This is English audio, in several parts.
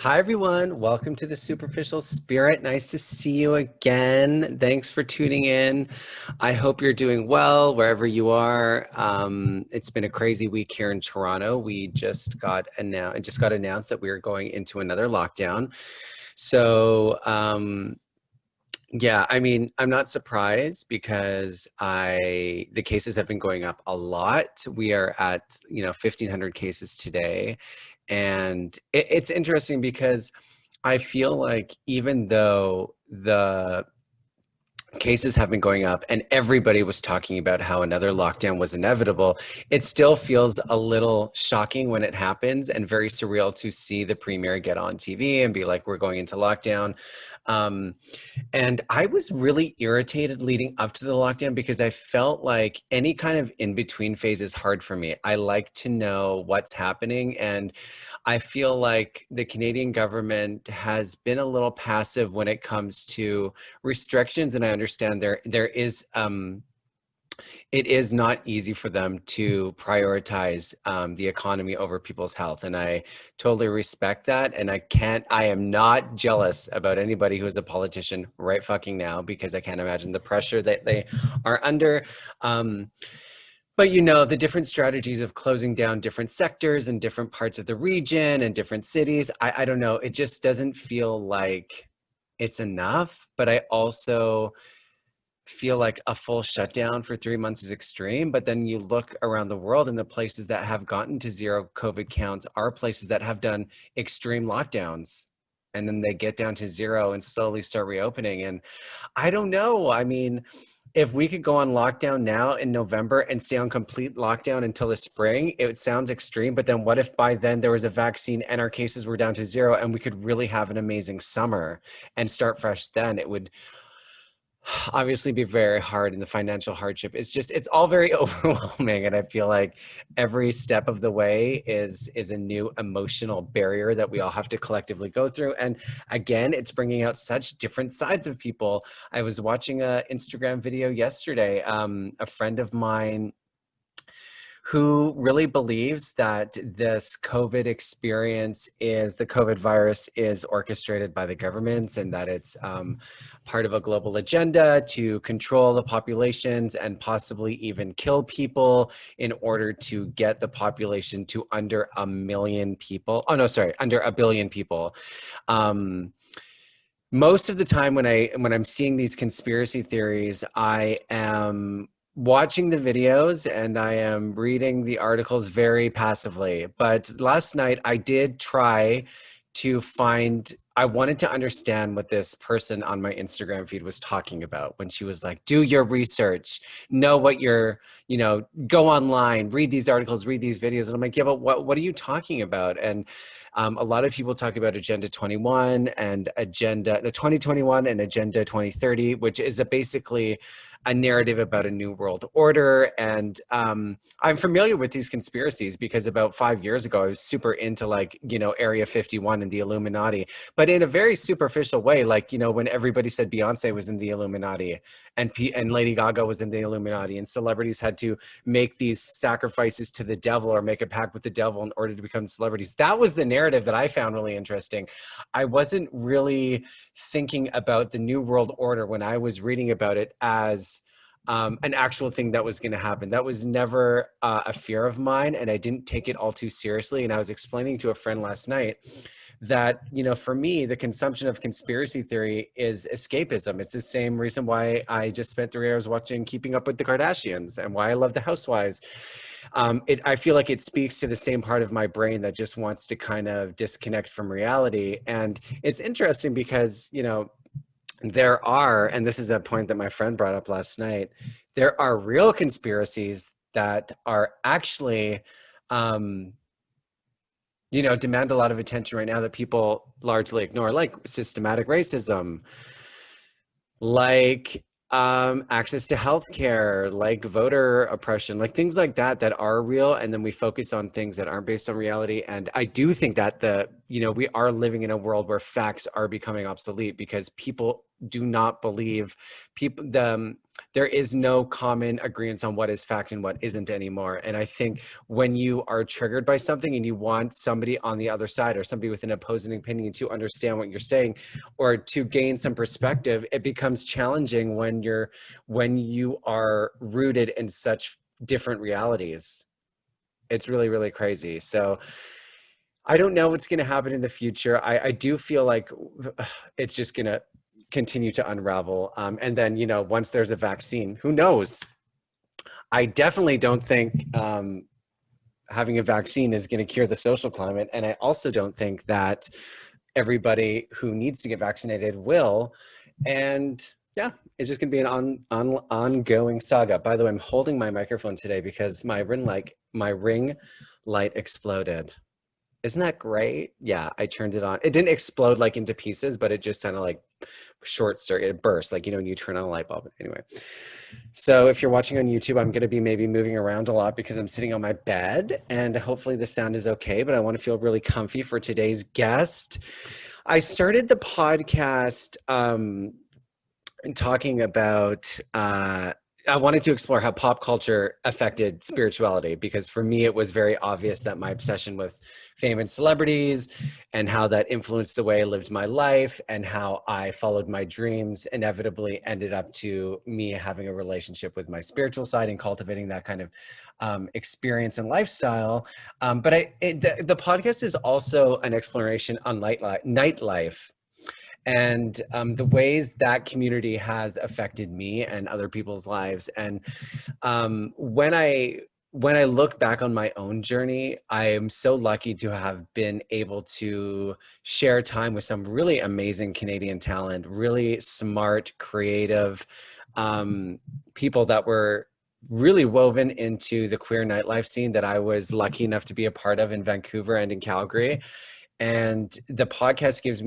Hi, everyone. Welcome to the Superficial Spirit. Nice to see you again. Thanks for tuning in. I hope you're doing well wherever you are. It's been a crazy week here in Toronto. We just got announced that we are going into another lockdown. So, yeah, I mean, I'm not surprised because the cases have been going up a lot. We are at, 1,500 cases today. And it's interesting because I feel like even though the cases have been going up and everybody was talking about how another lockdown was inevitable, it still feels a little shocking when it happens and very surreal to see the premier get on TV and be like, we're going into lockdown. Um, and I was really irritated leading up to the lockdown because I felt like any kind of in-between phase is hard for me. I like to know what's happening, and I feel like the Canadian government has been a little passive when it comes to restrictions, and I understand there is it is not easy for them to prioritize the economy over people's health. And I totally respect that. And I am not jealous about anybody who is a politician right fucking now, because I can't imagine the pressure that they are under. But the different strategies of closing down different sectors and different parts of the region and different cities, I don't know. It just doesn't feel like it's enough. But I also feel like a full shutdown for 3 months is extreme. But then you look around the world, and the places that have gotten to zero COVID counts are places that have done extreme lockdowns. And then they get down to zero and slowly start reopening. And I don't know. I mean, if we could go on lockdown now in November and stay on complete lockdown until the spring, it sounds extreme. But then what if by then there was a vaccine and our cases were down to zero and we could really have an amazing summer and start fresh then? It would obviously be very hard, and the financial hardship is just, it's all very overwhelming. And I feel like every step of the way is a new emotional barrier that we all have to collectively go through. And again, it's bringing out such different sides of people. I was watching a Instagram video yesterday. A friend of mine who really believes that this COVID experience the COVID virus is orchestrated by the governments, and that it's part of a global agenda to control the populations and possibly even kill people in order to get the population to under 1 million people. Oh, no, sorry, under 1 billion people. Most of the time when I'm seeing these conspiracy theories, I am watching the videos and I am reading the articles very passively. But last night I did try to I wanted to understand what this person on my Instagram feed was talking about when she was like, do your research, know what go online, read these articles, read these videos. And I'm like, yeah, but what are you talking about? And a lot of people talk about Agenda 21 and the 2021 and Agenda 2030, which is basically a narrative about a new world order. And I'm familiar with these conspiracies because about 5 years ago, I was super into Area 51 and the Illuminati, but in a very superficial way. When everybody said Beyonce was in the Illuminati and Lady Gaga was in the Illuminati, and celebrities had to make these sacrifices to the devil or make a pact with the devil in order to become celebrities. That was the narrative that I found really interesting. I wasn't really thinking about the New World Order when I was reading about it as an actual thing that was going to happen. That was never a fear of mine, and I didn't take it all too seriously. And I was explaining to a friend last night that, for me, the consumption of conspiracy theory is escapism. It's the same reason why I just spent 3 hours watching Keeping Up with the Kardashians and why I love The Housewives. I feel like it speaks to the same part of my brain that just wants to kind of disconnect from reality. And it's interesting because, there are, and this is a point that my friend brought up last night, there are real conspiracies that are actually, demand a lot of attention right now that people largely ignore, like systematic racism, like access to healthcare, like voter oppression, like things like that are real. And then we focus on things that aren't based on reality. And I do think that the you know, we are living in a world where facts are becoming obsolete because people do not believe there is no common agreement on what is fact and what isn't anymore. And I think when you are triggered by something and you want somebody on the other side or somebody with an opposing opinion to understand what you're saying or to gain some perspective, it becomes challenging when you are rooted in such different realities. It's really, really crazy. So I don't know what's going to happen in the future. I do feel like it's just going to continue to unravel. And then, you know, once there's a vaccine, who knows? I definitely don't think having a vaccine is going to cure the social climate. And I also don't think that everybody who needs to get vaccinated will. And yeah, it's just going to be an ongoing saga. By the way, I'm holding my microphone today because my ring light exploded. Isn't that great? Yeah, I turned it on. It didn't explode like into pieces, but it just kind of like short circuit, it burst, like, you know, when you turn on a light bulb. Anyway, so if you're watching on YouTube, I'm going to be maybe moving around a lot because I'm sitting on my bed and hopefully the sound is okay, but I want to feel really comfy for today's guest. I started the podcast talking about I wanted to explore how pop culture affected spirituality, because for me, it was very obvious that my obsession with fame and celebrities and how that influenced the way I lived my life and how I followed my dreams inevitably ended up to me having a relationship with my spiritual side and cultivating that kind of experience and lifestyle. But the podcast is also an exploration on nightlife and the ways that community has affected me and other people's lives. And when I look back on my own journey, I am so lucky to have been able to share time with some really amazing Canadian talent, really smart, creative people that were really woven into the queer nightlife scene that I was lucky enough to be a part of in Vancouver and in Calgary. And the podcast gives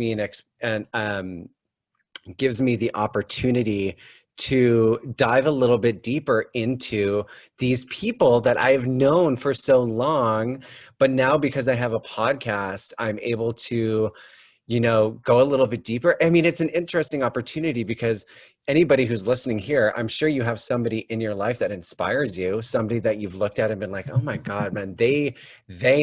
me the opportunity to dive a little bit deeper into these people that I've known for so long, but now because I have a podcast, I'm able to, you know, go a little bit deeper. I mean, it's an interesting opportunity because anybody who's listening here, I'm sure you have somebody in your life that inspires you, somebody that you've looked at and been like, oh my God, man, they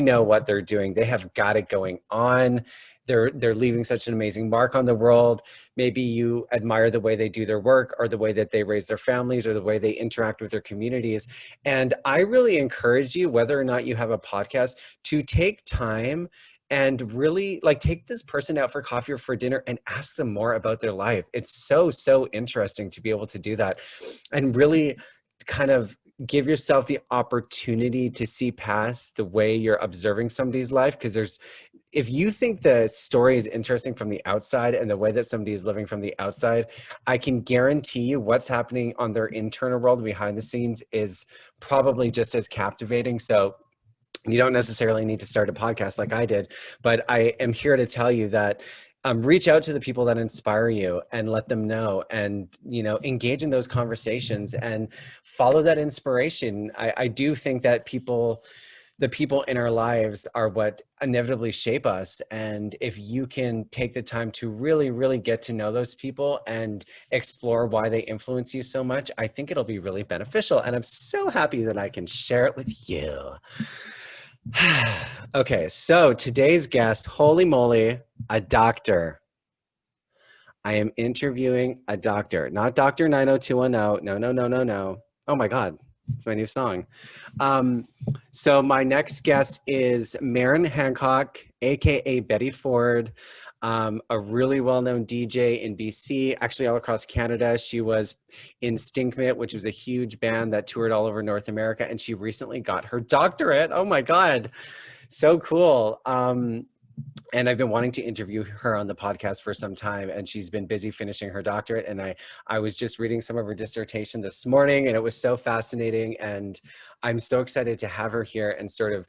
know what they're doing. They have got it going on. They're leaving such an amazing mark on the world. Maybe you admire the way they do their work or the way that they raise their families or the way they interact with their communities. And I really encourage you, whether or not you have a podcast, to take time and really like take this person out for coffee or for dinner and ask them more about their life. It's so interesting to be able to do that and really kind of give yourself the opportunity to see past the way you're observing somebody's life. Because if you think the story is interesting from the outside and the way that somebody is living from the outside, I can guarantee you what's happening on their internal world behind the scenes is probably just as captivating. So you don't necessarily need to start a podcast like I did, but I am here to tell you that reach out to the people that inspire you and let them know, and, you know, engage in those conversations and follow that inspiration. I do think that the people in our lives are what inevitably shape us. And if you can take the time to really, really get to know those people and explore why they influence you so much, I think it'll be really beneficial. And I'm so happy that I can share it with you. Okay, so today's guest, holy moly, a doctor. I am interviewing a doctor, not Dr. 90210. No. Oh my God, it's my new song. So my next guest is Maren Hancock, AKA Betti Forde, a really well-known DJ in BC, actually all across Canada. She was in Stink Mitt, which was a huge band that toured all over North America, and she recently got her doctorate. Oh my God, so cool. And I've been wanting to interview her on the podcast for some time, and she's been busy finishing her doctorate. And I was just reading some of her dissertation this morning, and it was so fascinating. And I'm so excited to have her here and sort of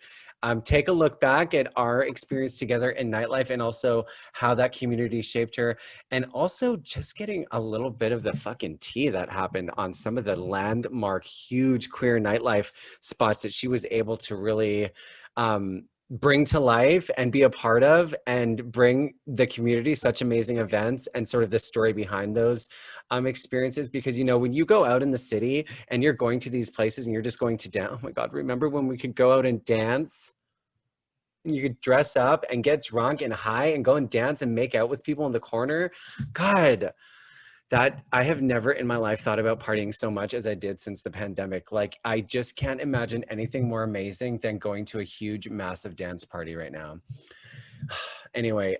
take a look back at our experience together in nightlife and also how that community shaped her. And also just getting a little bit of the fucking tea that happened on some of the landmark, huge queer nightlife spots that she was able to really bring to life and be a part of and bring the community such amazing events and sort of the story behind those experiences. Because, you know, when you go out in the city and you're going to these places and you're just going to dance, oh my God, remember when we could go out and dance? You could dress up and get drunk and high and go and dance and make out with people in the corner. God, that I have never in my life thought about partying so much as I did since the pandemic. Like, I just can't imagine anything more amazing than going to a huge, massive dance party right now. Anyway,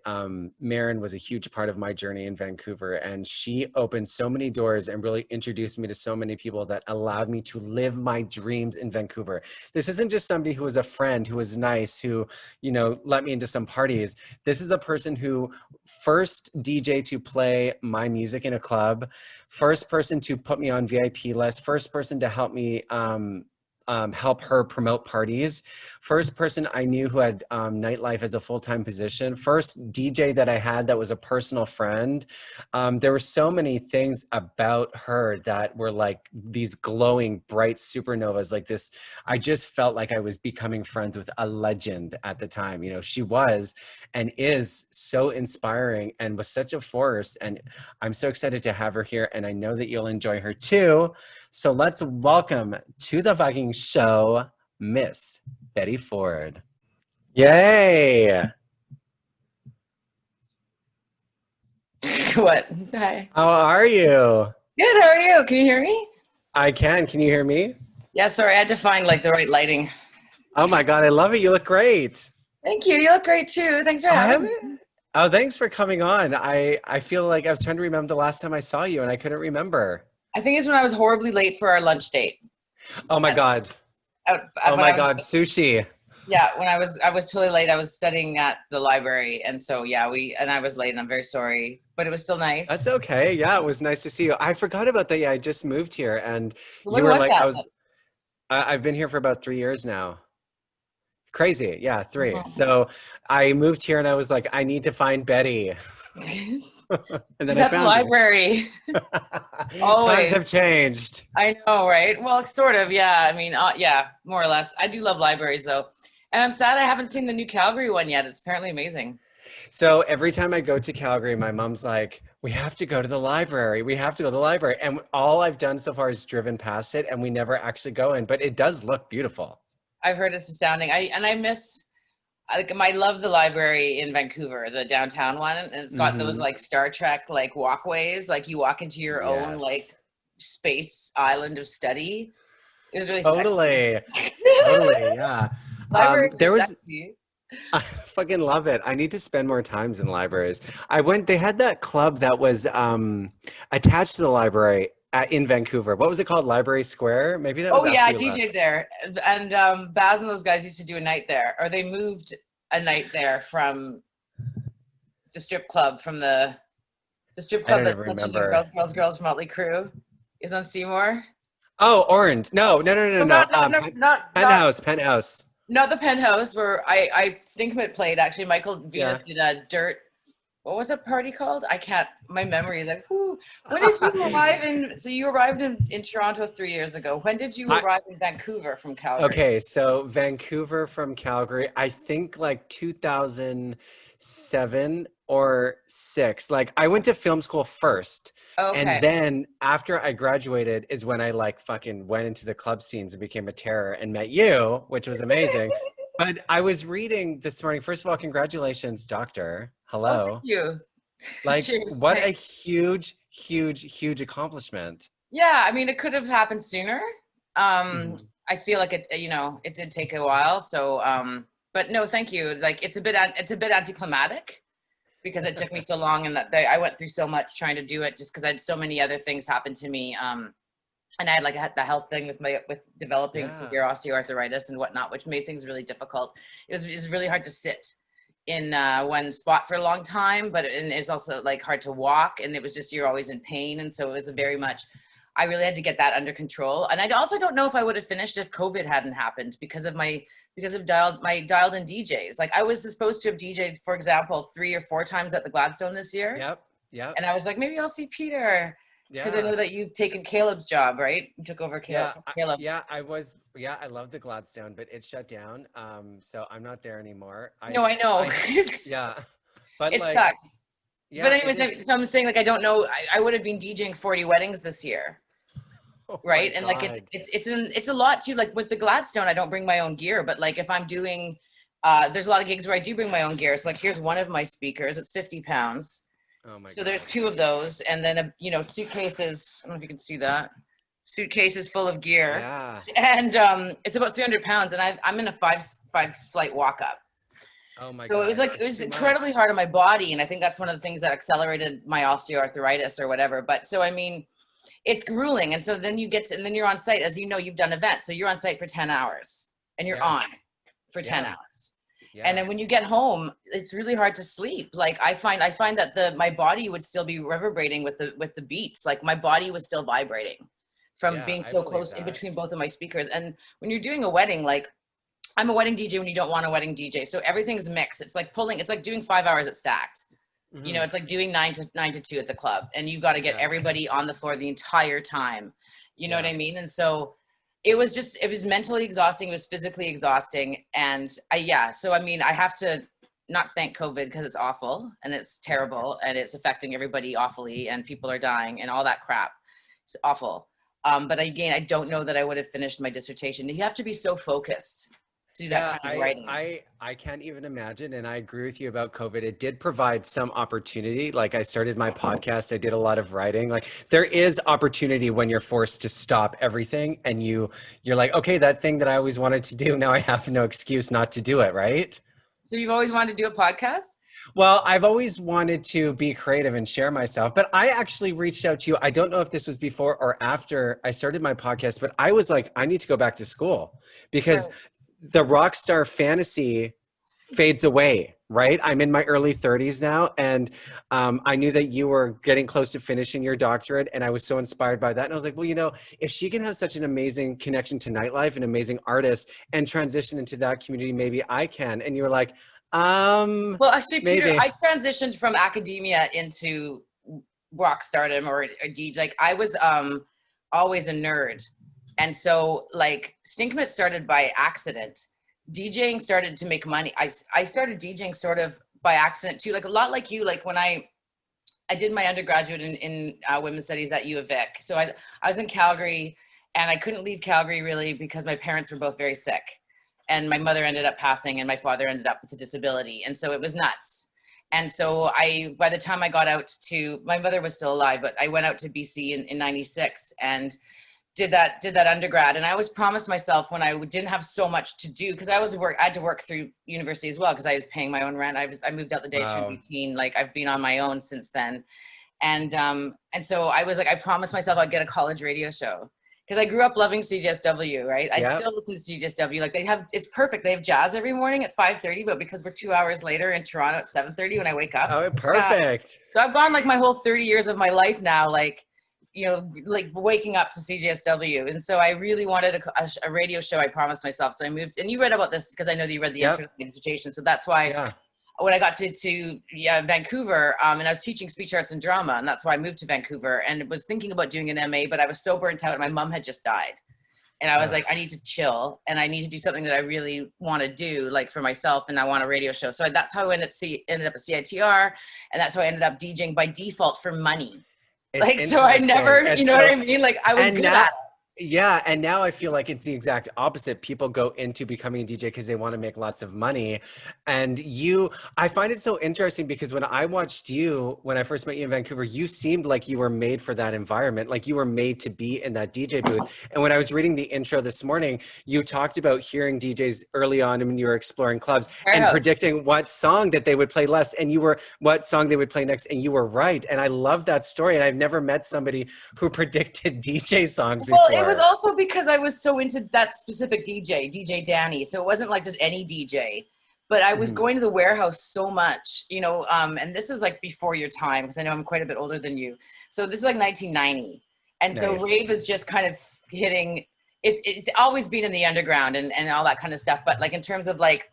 Maren was a huge part of my journey in Vancouver, and she opened so many doors and really introduced me to so many people that allowed me to live my dreams in Vancouver. This isn't just somebody who was a friend, who was nice, who, you know, let me into some parties. This is a person who first DJ to play my music in a club, first person to put me on VIP list, first person to help me help her promote parties. First person I knew who had nightlife as a full-time position. First DJ that I had that was a personal friend. There were so many things about her that were like these glowing, bright supernovas like this. I just felt like I was becoming friends with a legend at the time. You know, she was and is so inspiring and was such a force. And I'm so excited to have her here. And I know that you'll enjoy her too. So let's welcome to the fucking show, Miss Betti Forde. Yay! What? Hi. How are you? Good, how are you? Can you hear me? I can. Can you hear me? Yeah, sorry, I had to find like the right lighting. Oh my God, I love it. You look great. Thank you. You look great too. Thanks for having me. Oh, thanks for coming on. I feel like I was trying to remember the last time I saw you and I couldn't remember. I think it's when I was horribly late for our lunch date. Oh my God. Oh my God, sushi. Yeah, when I was totally late. I was studying at the library, and so yeah, I was late and I'm very sorry, but it was still nice. That's okay. Yeah, it was nice to see you. I forgot about that. Yeah, I just moved here and you When were was like, that? I've been here for about 3 years now. Crazy. Yeah, 3. Mhm. So I moved here and I was like, I need to find Betti. And then Just I at the found library. you. Times Always. have changed. I know, right? Well, sort of, yeah. I mean, yeah, more or less. I do love libraries though. And I'm sad I haven't seen the new Calgary one yet. It's apparently amazing. So every time I go to Calgary, my mom's like, we have to go to the library. We have to go to the library. And all I've done so far is driven past it and we never actually go in, but it does look beautiful. I've heard it's astounding. I miss I love the library in Vancouver, the downtown one, and it's got those Hmm. like Star Trek like walkways, like you walk into your own like Yes. space island of study. It was really sexy. Totally. Totally. Yeah. Libraries are There was, sexy. I fucking love it. I need to spend more times in libraries. They had that club that was attached to the library in Vancouver. What was it called? Library Square? Maybe that was Oh yeah, after I you left. DJ'd there, and Baz and those guys used to do a night there, or they moved a night there from the strip club the strip I club don't that even let you do remember. Girls from Motley Crue is on Seymour. Oh, Orange. No, no, no, no, No, no. not Penthouse, Penthouse. not the Penthouse where I Stink Mitt played. Actually, Michael Yeah. Venus did a dirt. What was that party called? I can't. My memory is like, whoo. When did you arrive in? So you arrived in Toronto 3 years ago. When did you I, arrive in Vancouver from Calgary? okay, so Vancouver from Calgary, I think like 2007 or 6. Like I went to film school first. And Okay. then after I graduated is when I like fucking went into the club scenes and became a terror and met you, which was amazing. But I was reading this morning. First of all, congratulations, doctor. Oh, thank Hello. you. Like, Cheers. what a Thanks. huge, huge, huge accomplishment. Yeah, I mean, it could have happened sooner. Mhm. I feel like it did take a while. So, but no, thank you. Like, it's a bit anticlimactic because it took me so long, and I went through so much trying to do it just because I had so many other things happen to me. And I had the health thing with developing Yeah. severe osteoarthritis and whatnot, which made things really difficult. It was really hard to sit in one spot for a long time, and it's also like hard to walk, and it was just you're always in pain, and so it was a very much. I really had to get that under control, and I also don't know if I would have finished if COVID hadn't happened because of my dialed in DJs. Like I was supposed to have DJed, for example, 3 or 4 times at the Gladstone this year, Yep. Yep. and I was like, maybe I'll see Peter. Because I know Yeah. that you've taken Caleb's job, right? You took over Caleb Yeah, from Caleb. I love the Gladstone, but it shut down. So I'm not there anymore. No, I know. Yeah, but It like, sucks. But yeah, it is. anyways, so I'm saying like I don't know. I would have been DJing 40 weddings this year, Oh my right? And like God. it's a lot too. Like with the Gladstone, I don't bring my own gear, but like if I'm doing, there's a lot of gigs where I do bring my own gear. So like here's one of my speakers. It's 50 pounds. Oh my So there's God. two of those, and then suitcases. I don't know if you can see that. Suitcases full of gear, Yeah. and it's about 300 pounds, and I'm in a five flight walk up. Oh my So it was God. like it It's was too incredibly much. hard on my body, and I think that's one of the things that accelerated my osteoarthritis or whatever. But so I mean, it's grueling, and so then and then you're on site, as you know, you've done events, so you're on site for 10 hours, and you're Yeah. on for 10 Yeah. hours. And Yeah. then when you get home, it's really hard to sleep. Like I find that my body would still be reverberating with the beats. Like my body was still vibrating from Yeah. being I so believe close in that. between both of my speakers. And when you're doing a wedding, like I'm a wedding DJ when you don't want a wedding DJ. So everything's mixed. It's like doing 5 hours at Stacked. Hmm. It's like doing nine to two at the club, and you've got to get Yeah. everybody on the floor the entire time. You know what Yeah. I mean? And so it was mentally exhausting. It was physically exhausting. And so I mean, I have to not thank COVID because it's awful and it's Yeah. terrible and it's affecting everybody awfully and people are dying and all that crap. It's awful. But again, I don't know that I would have finished my dissertation. You have to be so focused to do that Yeah, kind of writing. I can't even imagine, and I agree with you about COVID. It did provide some opportunity. Like I started my podcast, I did a lot of writing. Like there is opportunity when you're forced to stop everything and you're like, okay, that thing that I always wanted to do, now I have no excuse not to do it, right? So you've always wanted to do a podcast? Well, I've always wanted to be creative and share myself, but I actually reached out to you. I don't know if this was before or after I started my podcast, but I was like, I need to go back to school because Right. the rock star fantasy fades away, right? I'm in my early 30s now, and I knew that you were getting close to finishing your doctorate, and I was so inspired by that. And I was like, well, if she can have such an amazing connection to nightlife, an amazing artist, and transition into that community, maybe I can. And you were like, Well, actually, Peter, maybe. I transitioned from academia into rock stardom or DJ. Like I was always a nerd. And so like Stink Mitt started by accident. DJing started to make money. I started DJing sort of by accident too, like a lot like you, like when I did my undergraduate in women's studies at U of Vic. So I was in Calgary and I couldn't leave Calgary really because my parents were both very sick. And my mother ended up passing and my father ended up with a disability. And so it was nuts. And so by the time I got out my mother was still alive, but I went out to BC in 96 and did that undergrad. And I always promised myself when I didn't have so much to do, because I had to work through university as well, because I was paying my own rent. I moved out the day I turned Wow. 18. Like I've been on my own since then. And so I was like, I promised myself I'd get a college radio show. Because I grew up loving CJSW, right? I Yeah. still listen to CJSW. Like it's perfect. They have jazz every morning at 5:30, but because we're 2 hours later in Toronto at 7:30 when I wake up. Oh, Yeah. perfect. So I've gone like my whole 30 years of my life now, like, like waking up to CJSW. And so I really wanted a radio show. I promised myself. So I moved, and you read about this because I know that you read the intro to Yep. my dissertation. So that's why Yeah. when I got to Vancouver, and I was teaching speech arts and drama, and that's why I moved to Vancouver and was thinking about doing an MA, but I was so burnt out. My mom had just died. And I was like, I need to chill and I need to do something that I really want to do, like for myself. And I want a radio show. So that's how I ended up at CITR. And that's how I ended up DJing by default for money. It's Like, so I interesting. never, you It's know what so, I mean? Like I was and good now, at yeah, and now I feel like it's the exact opposite. People go into becoming a DJ because they want to make lots of money. And I find it so interesting because when I watched you, when I first met you in Vancouver, you seemed like you were made for that environment, like you were made to be in that DJ booth. And when I was reading the intro this morning, you talked about hearing DJs early on when you were exploring clubs and Powerhouse. predicting what song that they would play less, and what song they would play next, and you were right. And I love that story. And I've never met somebody who predicted DJ songs Well, it was before. also because I was so into that specific DJ Danny. So it wasn't like just any DJ, but I was Mhm. going to the warehouse so much, and this is like before your time because I know I'm quite a bit older than you. So this is like 1990. And so Nice. rave is just kind of hitting, it's always been in the underground and all that kind of stuff. But like in terms of like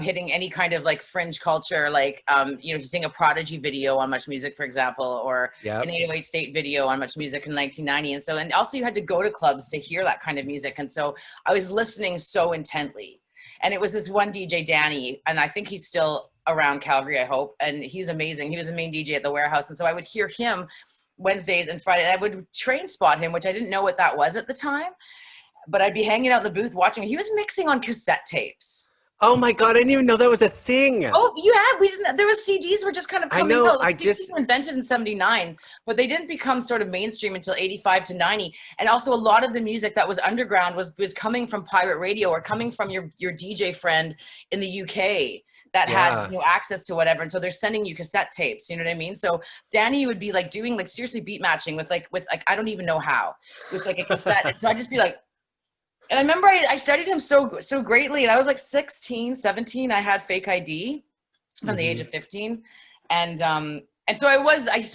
hitting any kind of like fringe culture, like if you sing a Prodigy video on Much Music, for example, or Yep. an 808 State video on Much Music in 1990. And also you had to go to clubs to hear that kind of music. And so I was listening so intently. And it was this one DJ, Danny, and I think he's still around Calgary, I hope. And he's amazing. He was the main DJ at the Warehouse. And so I would hear him Wednesdays and Friday. And I would train spot him, which I didn't know what that was at the time. But I'd be hanging out in the booth watching. He was mixing on cassette tapes. Oh my God, I didn't even know that was a thing. Oh, you had, we didn't, there was CDs were just kind of coming out. Like, CDs were invented in 79, but they didn't become sort of mainstream until 85 to 90. And also a lot of the music that was underground was coming from pirate radio or coming from your DJ friend in the UK that had access to whatever. And so they're sending you cassette tapes, you know what I mean? So Danny would be like doing like seriously beat matching with like I don't even know how, with like a cassette. And so I'd just be like, and I remember I studied him so greatly, and I was like 16, 17. I had fake ID from the age of 15, and so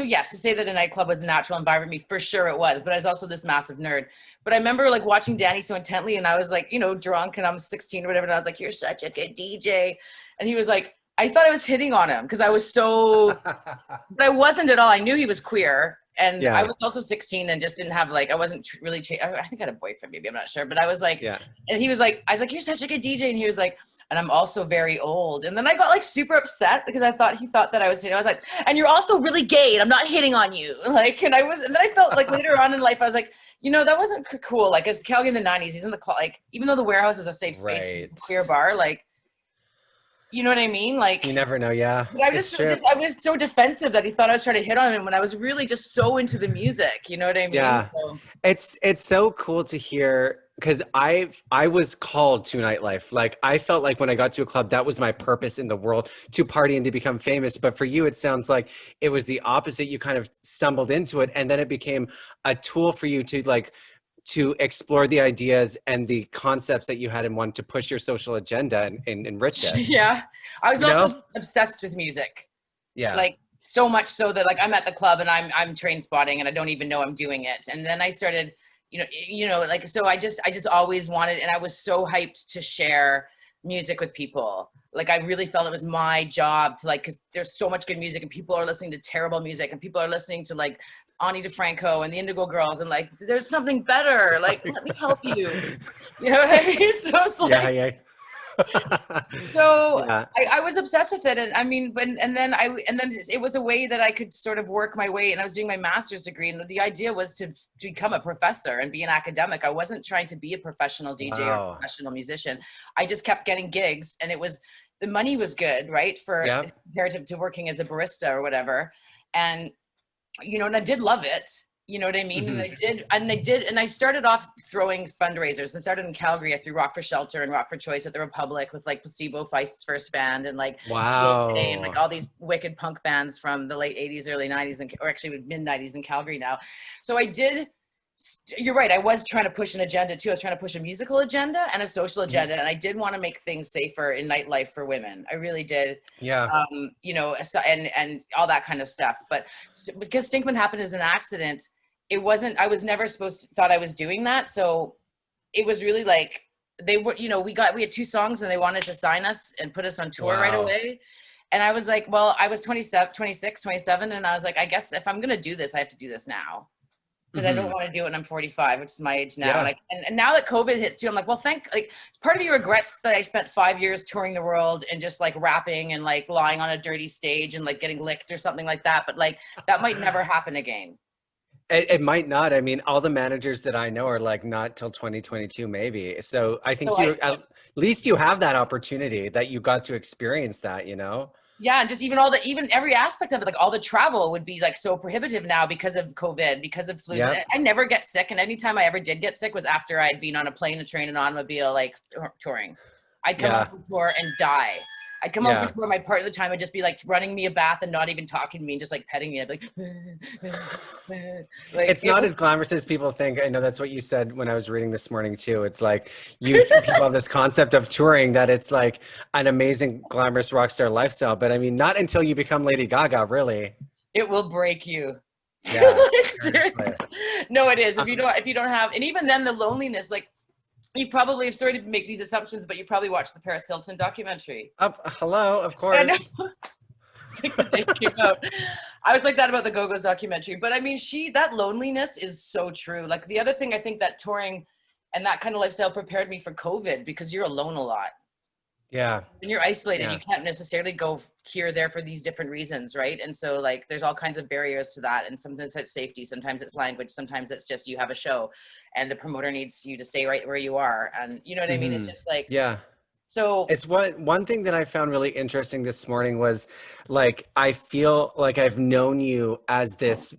yes, to say that a nightclub was a natural environment, me for sure it was, but I was also this massive nerd. But I remember like watching Danny so intently, and I was like, drunk, and I'm 16 or whatever, and I was like, "You're such a good DJ," and he was like, I thought I was hitting on him because I was so, but I wasn't at all. I knew he was queer. And I was also 16 and just didn't have I wasn't really, I think I had a boyfriend maybe, I'm not sure. But I was like, and he was like, I was like, "You're such a good DJ." And he was like, "And I'm also very old." And then I got like super upset because he thought that I was, I was like, "And you're also really gay and I'm not hitting on you." And then I felt like later on in life, I was like, that wasn't cool. Like as Calgary in the 90s, he's in the club, like, even though the Warehouse is a safe space, it's a queer bar, like, you know what I mean? Like, you never know. Yeah. I was so defensive that he thought I was trying to hit on him when I was really just so into the music. You know what I mean? Yeah. So. It's so cool to hear, because I was called to nightlife. Like I felt like when I got to a club, that was my purpose in the world, to party and to become famous. But for you, it sounds like it was the opposite. You kind of stumbled into it, and then it became a tool for you to explore the ideas and the concepts that you had and want to push your social agenda and enrich it. Yeah. I was also obsessed with music. Yeah. Like so much so that like I'm at the club and I'm train spotting and I don't even know I'm doing it. And then I started, so I just always wanted, and I was so hyped to share music with people. Like I really felt it was my job to because there's so much good music and people are listening to terrible music and people are listening to like Ani DeFranco and the Indigo Girls, and like there's something better, like let me help you, you know what I mean? So it's like I was obsessed with it, and I mean and then it was a way that I could sort of work my way, and I was doing my master's degree, and the idea was to become a professor and be an academic. I wasn't trying to be a professional DJ or a professional musician. I just kept getting gigs, and the money was good, right, for comparative to working as a barista or whatever. And and I did love it, you know what I mean? Mm-hmm. And I started off throwing fundraisers, and started in Calgary. I threw Rock for Shelter and Rock for Choice at the Republic with like Placebo, Feist's first band, and like and like all these wicked punk bands from the late 80s, early 90s, or actually mid 90s in Calgary now. So you're right, I was trying to push an agenda too. I was trying to push a musical agenda and a social agenda, and I did want to make things safer in nightlife for women. I really did. Yeah. And all that kind of stuff. But because Stink Mitt happened as an accident, I was never thought I was doing that. So it was really like, they were, we had 2 songs and they wanted to sign us and put us on tour right away. And I was like, well, I was 26, 27. And I was like, I guess if I'm going to do this, I have to do this now. Because I don't want to do it when I'm 45, which is my age now. Yeah. And now that COVID hits too, I'm like, well, part of me regrets that I spent 5 years touring the world and just like rapping and like lying on a dirty stage and like getting licked or something like that. But like, that might never happen again. It might not. I mean, all the managers that I know are like not till 2022, maybe. So I think at least you have that opportunity that you got to experience that, Yeah, and just even every aspect of it, like all the travel would be like so prohibitive now because of COVID, because of flu. Yep. I never get sick, and anytime I ever did get sick was after I'd been on a plane, a train, an automobile, like touring. I'd come home from tour and die. I'd come home from tour, my partner at the time would just be like running me a bath and not even talking to me and just like petting me. I'd be like, it's not as glamorous as people think. I know that's what you said when I was reading this morning too. It's like people have this concept of touring that it's like an amazing glamorous rock star lifestyle, but I mean, not until you become Lady Gaga, really. It will break you. Yeah. No, it is. If you don't have, and even then the loneliness, like You probably have started to make these assumptions, but you probably watched the Paris Hilton documentary. Hello, of I know. course. Like the day came out. I was like that about the Go-Go's documentary. But I mean, that loneliness is so true. Like the other thing, I think that touring and that kind of lifestyle prepared me for COVID, because you're alone a lot. Yeah. When you're isolated, Yeah. you can't necessarily go here or there for these different reasons, right? And so like there's all kinds of barriers to that. And sometimes it's safety, sometimes it's language, sometimes it's just you have a show and the promoter needs you to stay right where you are. And you know what I mean? It's just like, Yeah. so It's one thing that I found really interesting this morning was, like, I feel like I've known you as this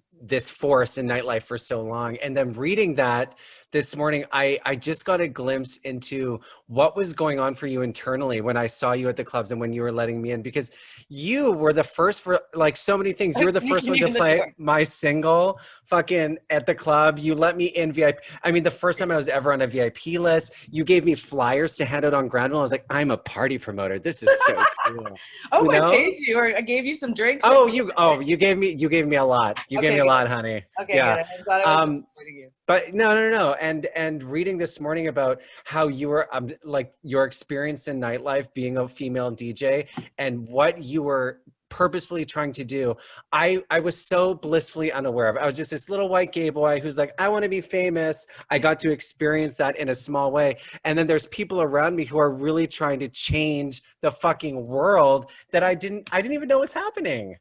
force in nightlife for so long, and then reading that this morning, I just got a glimpse into what was going on for you internally when I saw you at the clubs and when you were letting me in, because you were the first for like so many things. You were the first one to play my single fucking at the club. You let me in VIP. I mean, the first time I was ever on a VIP list, you gave me flyers to hand out on Granville. I was like, I'm a party promoter. This is so cool. oh, You know? I paid you, or I gave you some drinks. You gave me a lot. You gave me a lot, honey. Okay, Yeah. good. I'm glad I was supporting you. But no. And reading this morning about how you were like your experience in nightlife being a female DJ and what you were purposefully trying to do, I was so blissfully unaware of it. I was just this little white gay boy who's like, I want to be famous. I got to experience that in a small way. And then there's people around me who are really trying to change the fucking world that I didn't even know was happening.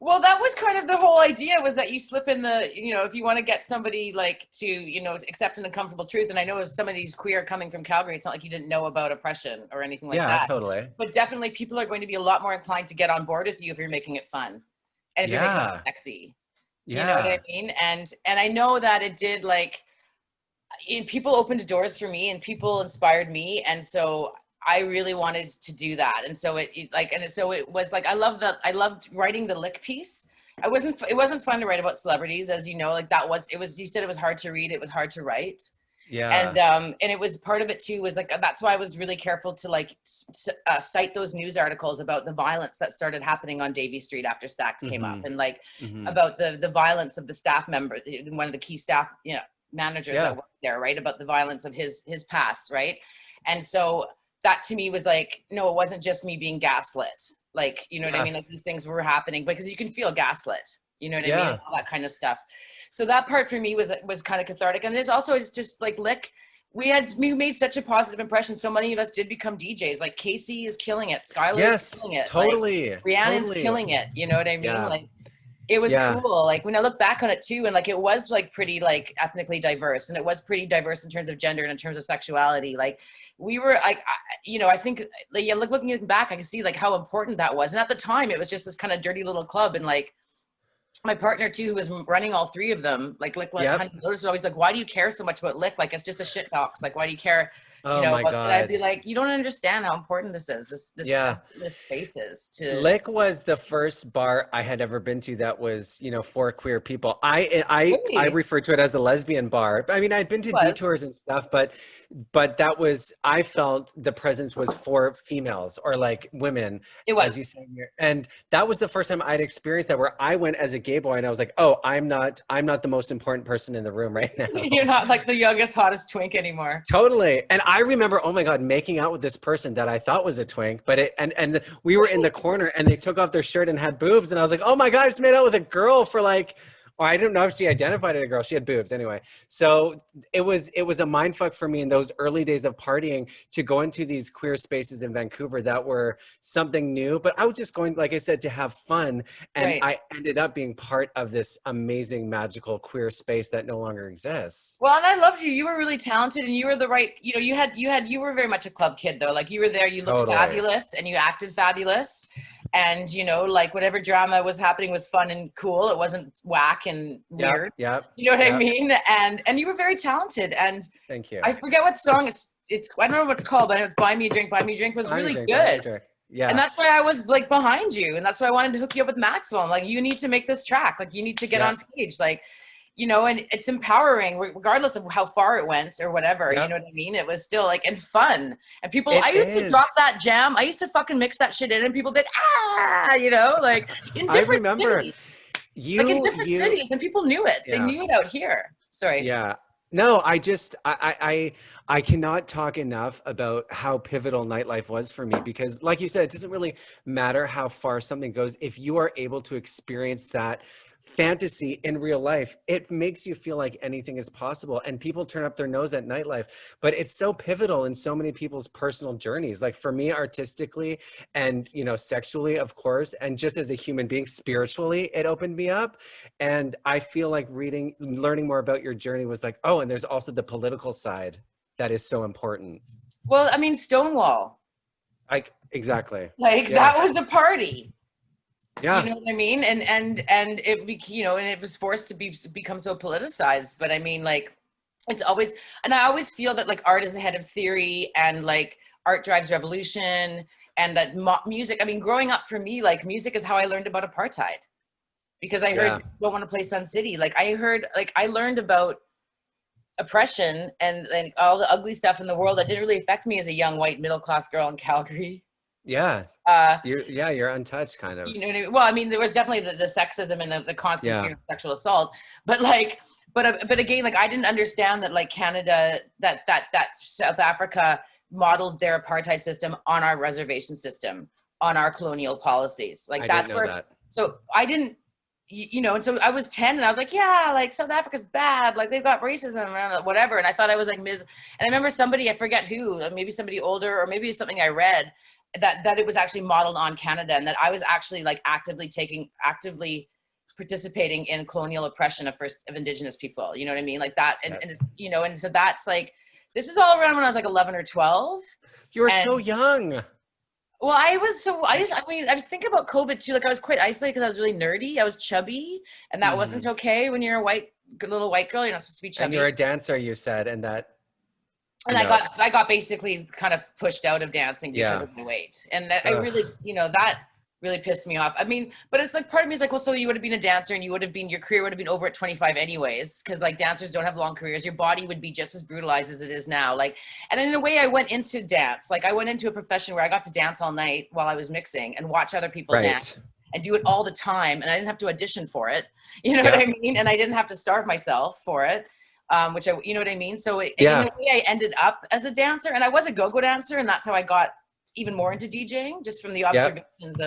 Well, that was kind of the whole idea, was that you slip in the, if you want to get somebody like to, accept an uncomfortable truth. And I know as some of these queer coming from Calgary, it's not like you didn't know about oppression or anything like that. Yeah, totally. But definitely people are going to be a lot more inclined to get on board with you if you're making it fun. And if you're making it sexy. You know what I mean? And I know that it did, like, people opened doors for me and people inspired me. And so I really wanted to do that. And so it was like, I loved writing the Lick piece. It wasn't fun to write about celebrities, as you know, like you said it was hard to read, it was hard to write. Yeah. And it was part of it too, was like, that's why I was really careful to like cite those news articles about the violence that started happening on Davie Street after Stacked came up, and like about the violence of the staff member, one of the key staff, managers that worked there, right? About the violence of his past, right? And so that to me was like, no, it wasn't just me being gaslit. Like, you know what I mean? Like these things were happening because you can feel gaslit, you know what I mean? All that kind of stuff. So that part for me was kind of cathartic. And there's also, it's just like Lick, we made such a positive impression. So many of us did become DJs. Like Casey is killing it. Skylar is killing it. Totally. Like, Rhiannon's killing it. You know what I mean? Yeah. Like, it was cool. Like when I look back on it too, and like it was like pretty like ethnically diverse, and it was pretty diverse in terms of gender and in terms of sexuality. Like we were like, I think like, looking back, I can see like how important that was. And at the time, it was just this kind of dirty little club, and like my partner too, who was running all three of them, like Lick, was always like, why do you care so much about Lick? Like it's just a shit box. Like why do you care? My God. I'd be like, you don't understand how important this is. This space is to. Lick was the first bar I had ever been to that was, for queer people. I refer to it as a lesbian bar. I mean, I'd been to detours and stuff, but that was, I felt the presence was for females or like women. It was. As you said here. And that was the first time I'd experienced that, where I went as a gay boy and I was like, oh, I'm not the most important person in the room right now. You're not like the youngest, hottest twink anymore. Totally. And I remember, oh my God, making out with this person that I thought was a twink, but and we were in the corner and they took off their shirt and had boobs. And I was like, oh my God, I just made out with a girl for like, or I don't know if she identified as a girl. She had boobs anyway. So it was a mind fuck for me in those early days of partying to go into these queer spaces in Vancouver that were something new. But I was just going, like I said, to have fun. And I ended up being part of this amazing, magical queer space that no longer exists. Well, and I loved you. You were really talented, and you were the right, you were very much a club kid though. Like you were there, you looked fabulous and you acted fabulous. And, like whatever drama was happening was fun and cool. It wasn't whack and weird. Yeah. You know what I mean? And you were very talented. And thank you. I forget what song it's I don't know what it's called, but it's Buy Me a Drink. Buy Me a Drink was really good. Yeah. And that's why I was like behind you. And that's why I wanted to hook you up with Maxwell. I'm like, you need to make this track. Like you need to get on stage. Like, and it's empowering regardless of how far it went or whatever, you know what I mean? It was still like, and fun. And people, I used to drop that jam. I used to fucking mix that shit in and people did, like in different cities. In different cities, and people knew it. They knew it out here. Sorry. Yeah. No, I cannot talk enough about how pivotal nightlife was for me because, like you said, it doesn't really matter how far something goes. If you are able to experience that fantasy in real life, it makes you feel like anything is possible. And people turn up their nose at nightlife, but it's so pivotal in so many people's personal journeys. Like for me, artistically and, sexually, of course, and just as a human being, spiritually, it opened me up. And I feel like learning more about your journey was like, oh, and there's also the political side that is so important. Well, I mean, Stonewall, Like, exactly. like Yeah. that was a party. You Yeah. know what I mean? And and it was forced to become so politicized. But I mean, like, it's always, and I always feel that like art is ahead of theory, and like art drives revolution, and that music. I mean, growing up for me, like music is how I learned about apartheid, because I Yeah. heard Don't Want to Play Sun City. Like I learned about oppression and like all the ugly stuff in the world that didn't really affect me as a young white middle class girl in Calgary. Yeah. Uh, You're untouched kind of. you know what I mean? Well, I mean, there was definitely the sexism and the constant Yeah. fear of sexual assault, but like, but again, like I didn't understand that like Canada, that South Africa modeled their apartheid system on our reservation system, on our colonial policies. Like I didn't that's know where, that. so I didn't, and so I was 10 and I was like, yeah, like South Africa's bad. Like they've got racism and whatever. And I thought I was like and I remember somebody, I forget who, maybe somebody older or maybe something I read that it was actually modeled on Canada, and that I was actually like actively participating in colonial oppression of Indigenous people. You know what I mean? Like that. And it's, and so that's like, this is all around when I was like 11 or 12. You were And so young. well, I mean, I was thinking about COVID too. Like I was quite isolated because I was really nerdy. I was chubby, and that wasn't Mhm. okay when you're a little white girl. You're not supposed to be And chubby. you're a dancer, you said, and that, And I got basically kind of pushed out of dancing because yeah. of my weight. And that I Ugh. really, that really pissed me off. I mean, but it's like part of me is like, well, so you would have been a dancer and your career would have been over at 25 anyways, because like dancers don't have long careers. Your body would be just as brutalized as it is now. Like, and in a way I went into dance. Like I went into a profession where I got to dance all night while I was mixing and watch other people dance Right. and do it all the time. And I didn't have to audition for it. You know what Yeah. I mean? And I didn't have to starve myself for it. You know what I mean? So in a Yeah. way I ended up as a dancer, and I was a go-go dancer, and that's how I got even more into DJing, just from the Yeah. observations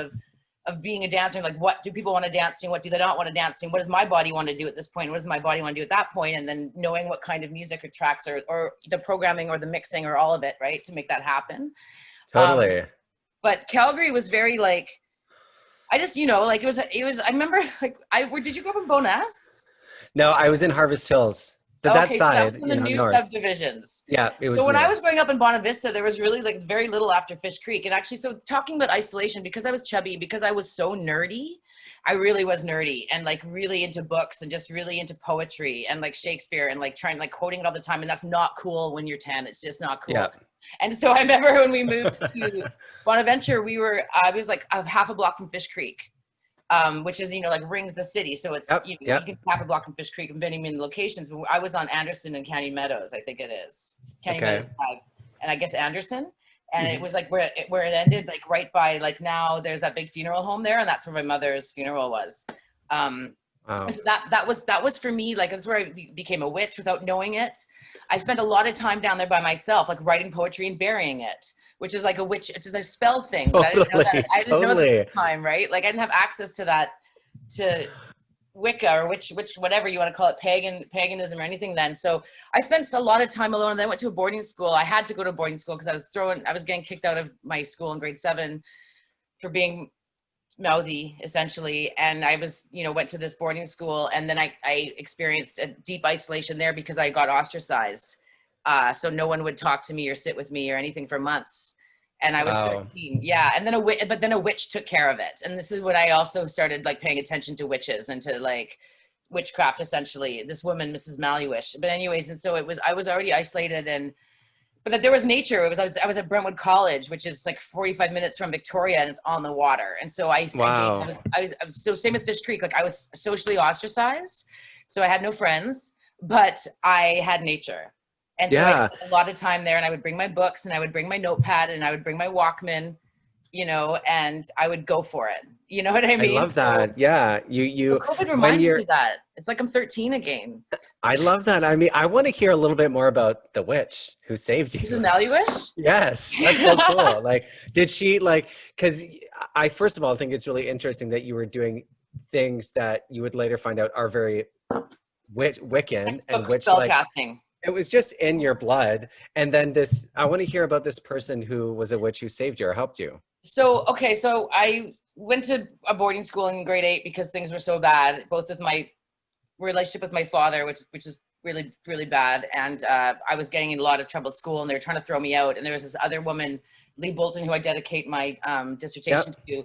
of being a dancer. Like, what do people want to dance to? What do they not want to dance to? What does my body want to do at this point? What does my body want to do at that point? And then knowing what kind of music or tracks or the programming or the mixing or all of it, right, to make that happen. Totally. But Calgary was very like, I just, like it was, I remember like, did you go up in Bowness? No, I was in Harvest Hills. That Okay, so that was side, in the new north. subdivisions. Yeah, it So was when I new. was growing up in Bonavista, Vista, there was really like very little after Fish Creek. And actually, so talking about isolation, because I was chubby, because I was so nerdy, I really was nerdy and like really into books and just really into poetry and like Shakespeare and like trying like quoting it all the time. And that's not cool when you're 10. It's just not cool. Yeah. And so I remember when we moved to Bonaventure, I was like half a block from Fish Creek. Which is, like rings the city. So it's, Yep. you Yep. can half a block from Fish Creek and many, many locations. But I was on Anderson and County Meadows, I think it is. County Okay. Meadows 5. And I guess Anderson. And Mhm. it was like where it ended, like right by, like now there's that big funeral home there. And that's where my mother's funeral was. Wow. That was for me, like that's where I became a witch without knowing it. I spent a lot of time down there by myself, like writing poetry and burying it, which is like a witch, it's just a spell thing. But Totally. I didn't know that Totally. at the time, right? Like I didn't have access to that, to Wicca or which whatever you want to call it, paganism or anything then. So I spent a lot of time alone. And then I went to a boarding school. I had to go to boarding school because I was getting kicked out of my school in grade 7 for being mouthy essentially. And I was, went to this boarding school, and then I experienced a deep isolation there because I got ostracized. So no one would talk to me or sit with me or anything for months. And I was Wow. 13. Yeah. And then a witch took care of it. And this is when I also started like paying attention to witches and to like witchcraft, essentially. This woman, Mrs. Maluish. But anyways, and so I was already isolated, but there was nature. I was at Brentwood College, which is like 45 minutes from Victoria, and it's on the water. And so I Wow. was so same with Fish Creek. Like I was socially ostracized, so I had no friends, but I had nature. And so I Yeah. spent a lot of time there, and I would bring my books and I would bring my notepad and I would bring my Walkman, you know, and I would go for it. You know what I I mean? love So, that. Yeah. so COVID When reminds me you're, of that. It's like I'm 13 again. I love that. I mean, I want to hear a little bit more about the witch who saved This you. is now you wish? Yes, that's so cool. Like, did she like, because I first of all think it's really interesting that you were doing things that you would later find out are very Wiccan and Textbook which spell like casting. it was just in your blood. And then this, I want to hear about this person who was a witch who saved you or helped you. So, okay, so I went to a boarding school in grade 8 because things were so bad, both with my relationship with my father, which is really, really bad. And I was getting in a lot of trouble at school and they were trying to throw me out. And there was this other woman, Lee Bolton, who I dedicate my dissertation Yep. to.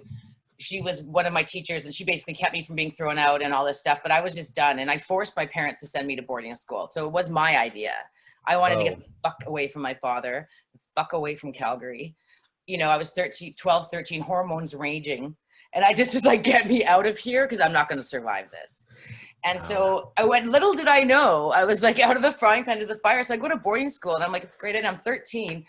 She was one of my teachers and she basically kept me from being thrown out and all this stuff, but I was just done. And I forced my parents to send me to boarding school. So it was my idea. I wanted to get Oh, the fuck away from my father, the fuck away from Calgary. You know, I was 13, 12, 13, hormones raging. And I just was like, get me out of here because I'm not going to survive this. And wow. so I went, little did I know, I was like out of the frying pan to the fire. So I go to boarding school and I'm like, it's great. And I'm 13.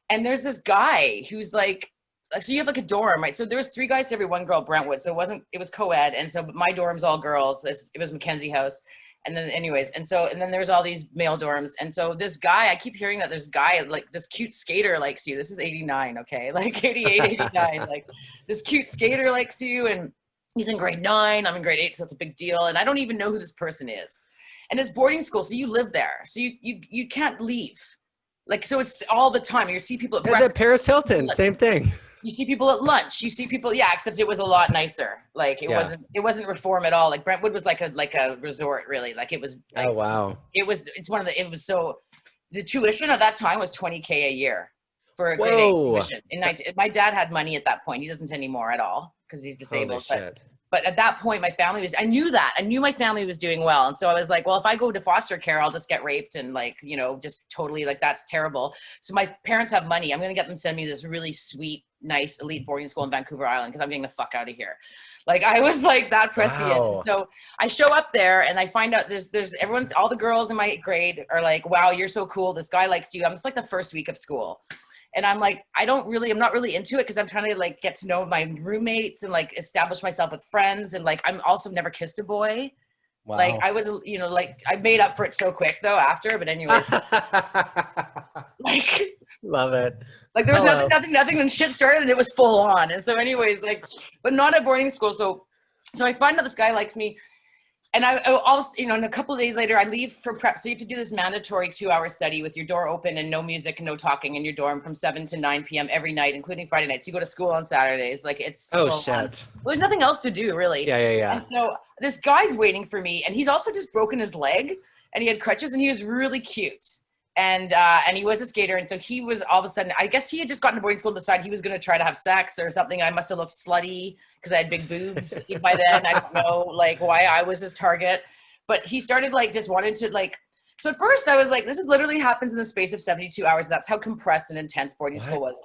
And there's this guy who's like, so you have like a dorm, right? So there was 3 guys to every 1 girl at Brentwood. So it was co-ed. And so my dorm's all girls. It was Mackenzie House. And then anyways, and then there's all these male dorms. And so this guy, I keep hearing that this guy, like this cute skater likes you. This is 89, okay? Like 88, 89, like this cute skater likes you. And he's in grade 9, I'm in grade 8, so it's a big deal. And I don't even know who this person is. And it's boarding school, so you live there. So you can't leave. Like, so it's all the time. You see people at As breakfast. at Paris Hilton, same thing. You see people at lunch. You see people, yeah, except it was a lot nicer. Like it Yeah. wasn't reform at all. Like Brentwood was like a resort, really. Like it was like Oh, wow. it was so the tuition at that time was $20K a year for a grade 8 Whoa. tuition. My dad had money at that point. He doesn't anymore at all because he's Holy disabled. shit. But at that point, I knew that. I knew my family was doing well. And so I was like, well, if I go to foster care, I'll just get raped and like, you know, just totally like, that's terrible. So my parents have money. I'm going to get them to send me this really sweet, nice elite boarding school in Vancouver Island because I'm getting the fuck out of here. Like I was like that prescient. Wow. So I show up there and I find out all the girls in my grade are like, wow, you're so cool. This guy likes you. I'm just like the first week of school. And I'm like, I'm not really into it because I'm trying to like get to know my roommates and like establish myself with friends. And like, I'm also never kissed a boy. Wow. Like I was, you know, like I made up for it so quick though after, but anyways, like, Love it. like there was Hello. nothing, and shit started and it was full on. And so anyways, like, but not at boarding school. So I find out this guy likes me. And I also, you know, and a couple of days later, I leave for prep. So you have to do this mandatory 2-hour study with your door open and no music and no talking in your dorm from 7 to 9 p.m. every night, including Friday nights. You go to school on Saturdays. Like it's Oh, full on. shit. Well, there's nothing else to do really. Yeah. And so this guy's waiting for me and he's also just broken his leg and he had crutches and he was really cute. And he was a skater. And so he was all of a sudden, I guess he had just gotten to boarding school and decided he was going to try to have sex or something. I must have looked slutty because I had big boobs by then. I don't know like why I was his target. But he started like just wanted to like, so at first I was like, this is literally happens in the space of 72 hours. That's how compressed and intense boarding school was.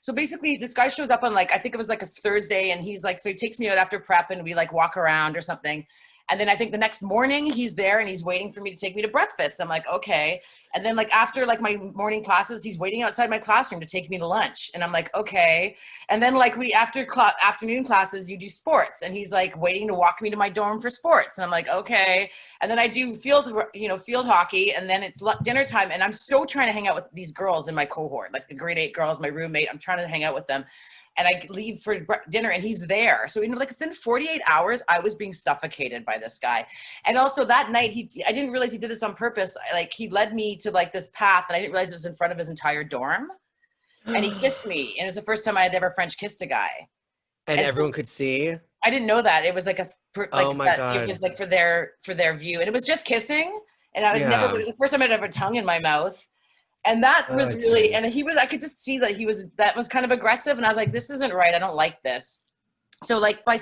So basically this guy shows up on like, I think it was like a Thursday and he's like, so he takes me out after prep and we like walk around or something. And then I think the next morning he's there and he's waiting for me to take me to breakfast. I'm like, okay. And then like after like my morning classes, he's waiting outside my classroom to take me to lunch. And I'm like, okay. And then like afternoon classes, you do sports. And he's like waiting to walk me to my dorm for sports. And I'm like, okay. And then I do field hockey. And then it's dinner time. And I'm so trying to hang out with these girls in my cohort, like the grade 8 girls, my roommate. I'm trying to hang out with them. And I leave for dinner and he's there. So, you know, like within 48 hours, I was being suffocated by this guy. And also that night, I didn't realize he did this on purpose. Like he led me to like this path and I didn't realize it was in front of his entire dorm. And he kissed me. And it was the first time I had ever French kissed a guy. And everyone so, could see? I didn't know that. It was like Oh my God. it was like for their view. And it was just kissing. And it was the first time I'd ever tongue in my mouth. And that was really, and I could just see that was kind of aggressive. And I was like, this isn't right. I don't like this. So like by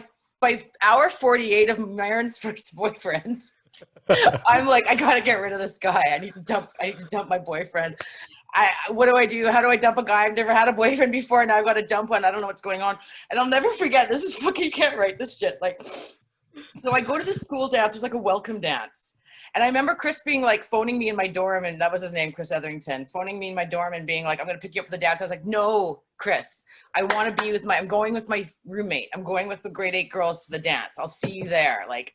hour 48 of Maren's first boyfriend, I'm like, I gotta get rid of this guy. I need to dump my boyfriend. What do I do? How do I dump a guy? I've never had a boyfriend before. Now I've got to dump one. I don't know what's going on. And I'll never forget, this is fucking, can't write this shit. Like, so I go to this school dance. There's like a welcome dance. And I remember Chris being like phoning me in my dorm, and that was his name, Chris Etherington, phoning me in my dorm and being like, I'm going to pick you up for the dance. I was like, no, Chris, I'm going with my roommate. I'm going with the grade 8 girls to the dance. I'll see you there. Like,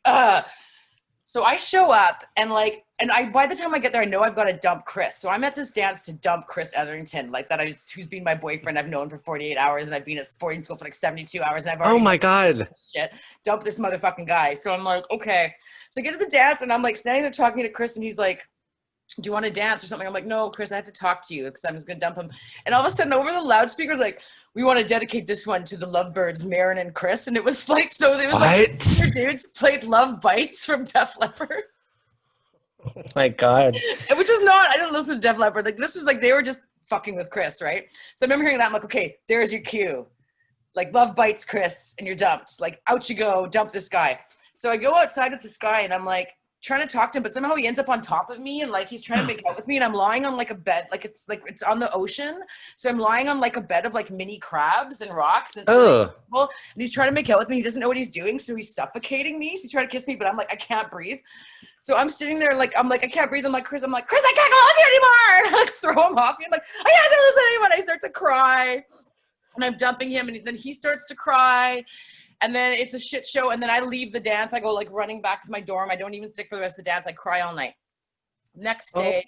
So I show up and by the time I get there, I know I've got to dump Chris. So I'm at this dance to dump Chris Etherington, who's been my boyfriend I've known for 48 hours, and I've been at sporting school for like 72 hours, and I've already my God. shit, dump this motherfucking guy. So I'm like, okay. So I get to the dance and I'm like standing there talking to Chris, and he's like, do you want to dance or something? I'm like, no, Chris, I have to talk to you because I'm just gonna dump him. And all of a sudden over the loudspeakers, like, we want to dedicate this one to the lovebirds, Maren and Chris. And it was like, so it was like dudes played Love Bites from Def Leppard. Oh my God. Which is not, I didn't listen to Def Leppard. Like, this was like, they were just fucking with Chris, right? So I remember hearing that. I'm like, okay, there's your cue. Like, Love Bites, Chris, and you're dumped. Like, out you go, dump this guy. So I go outside with this guy and I'm like, trying to talk to him, but somehow he ends up on top of me, and like he's trying to make out with me, and I'm lying on like a bed, like it's on the ocean, so I'm lying on like a bed of like mini crabs and rocks, and, and he's trying to make out with me. He doesn't know what he's doing, so he's suffocating me. So he's trying to kiss me, but I'm like, I can't breathe. So I'm sitting there like, I can't breathe. I'm like, Chris, I can't go off you anymore. I throw him off me. I'm like, I can't do this anymore. I start to cry, and I'm dumping him, and then he starts to cry. And then it's a shit show. And then I leave the dance. I go like running back to my dorm. I don't even stick for the rest of the dance. I cry all night. Next day,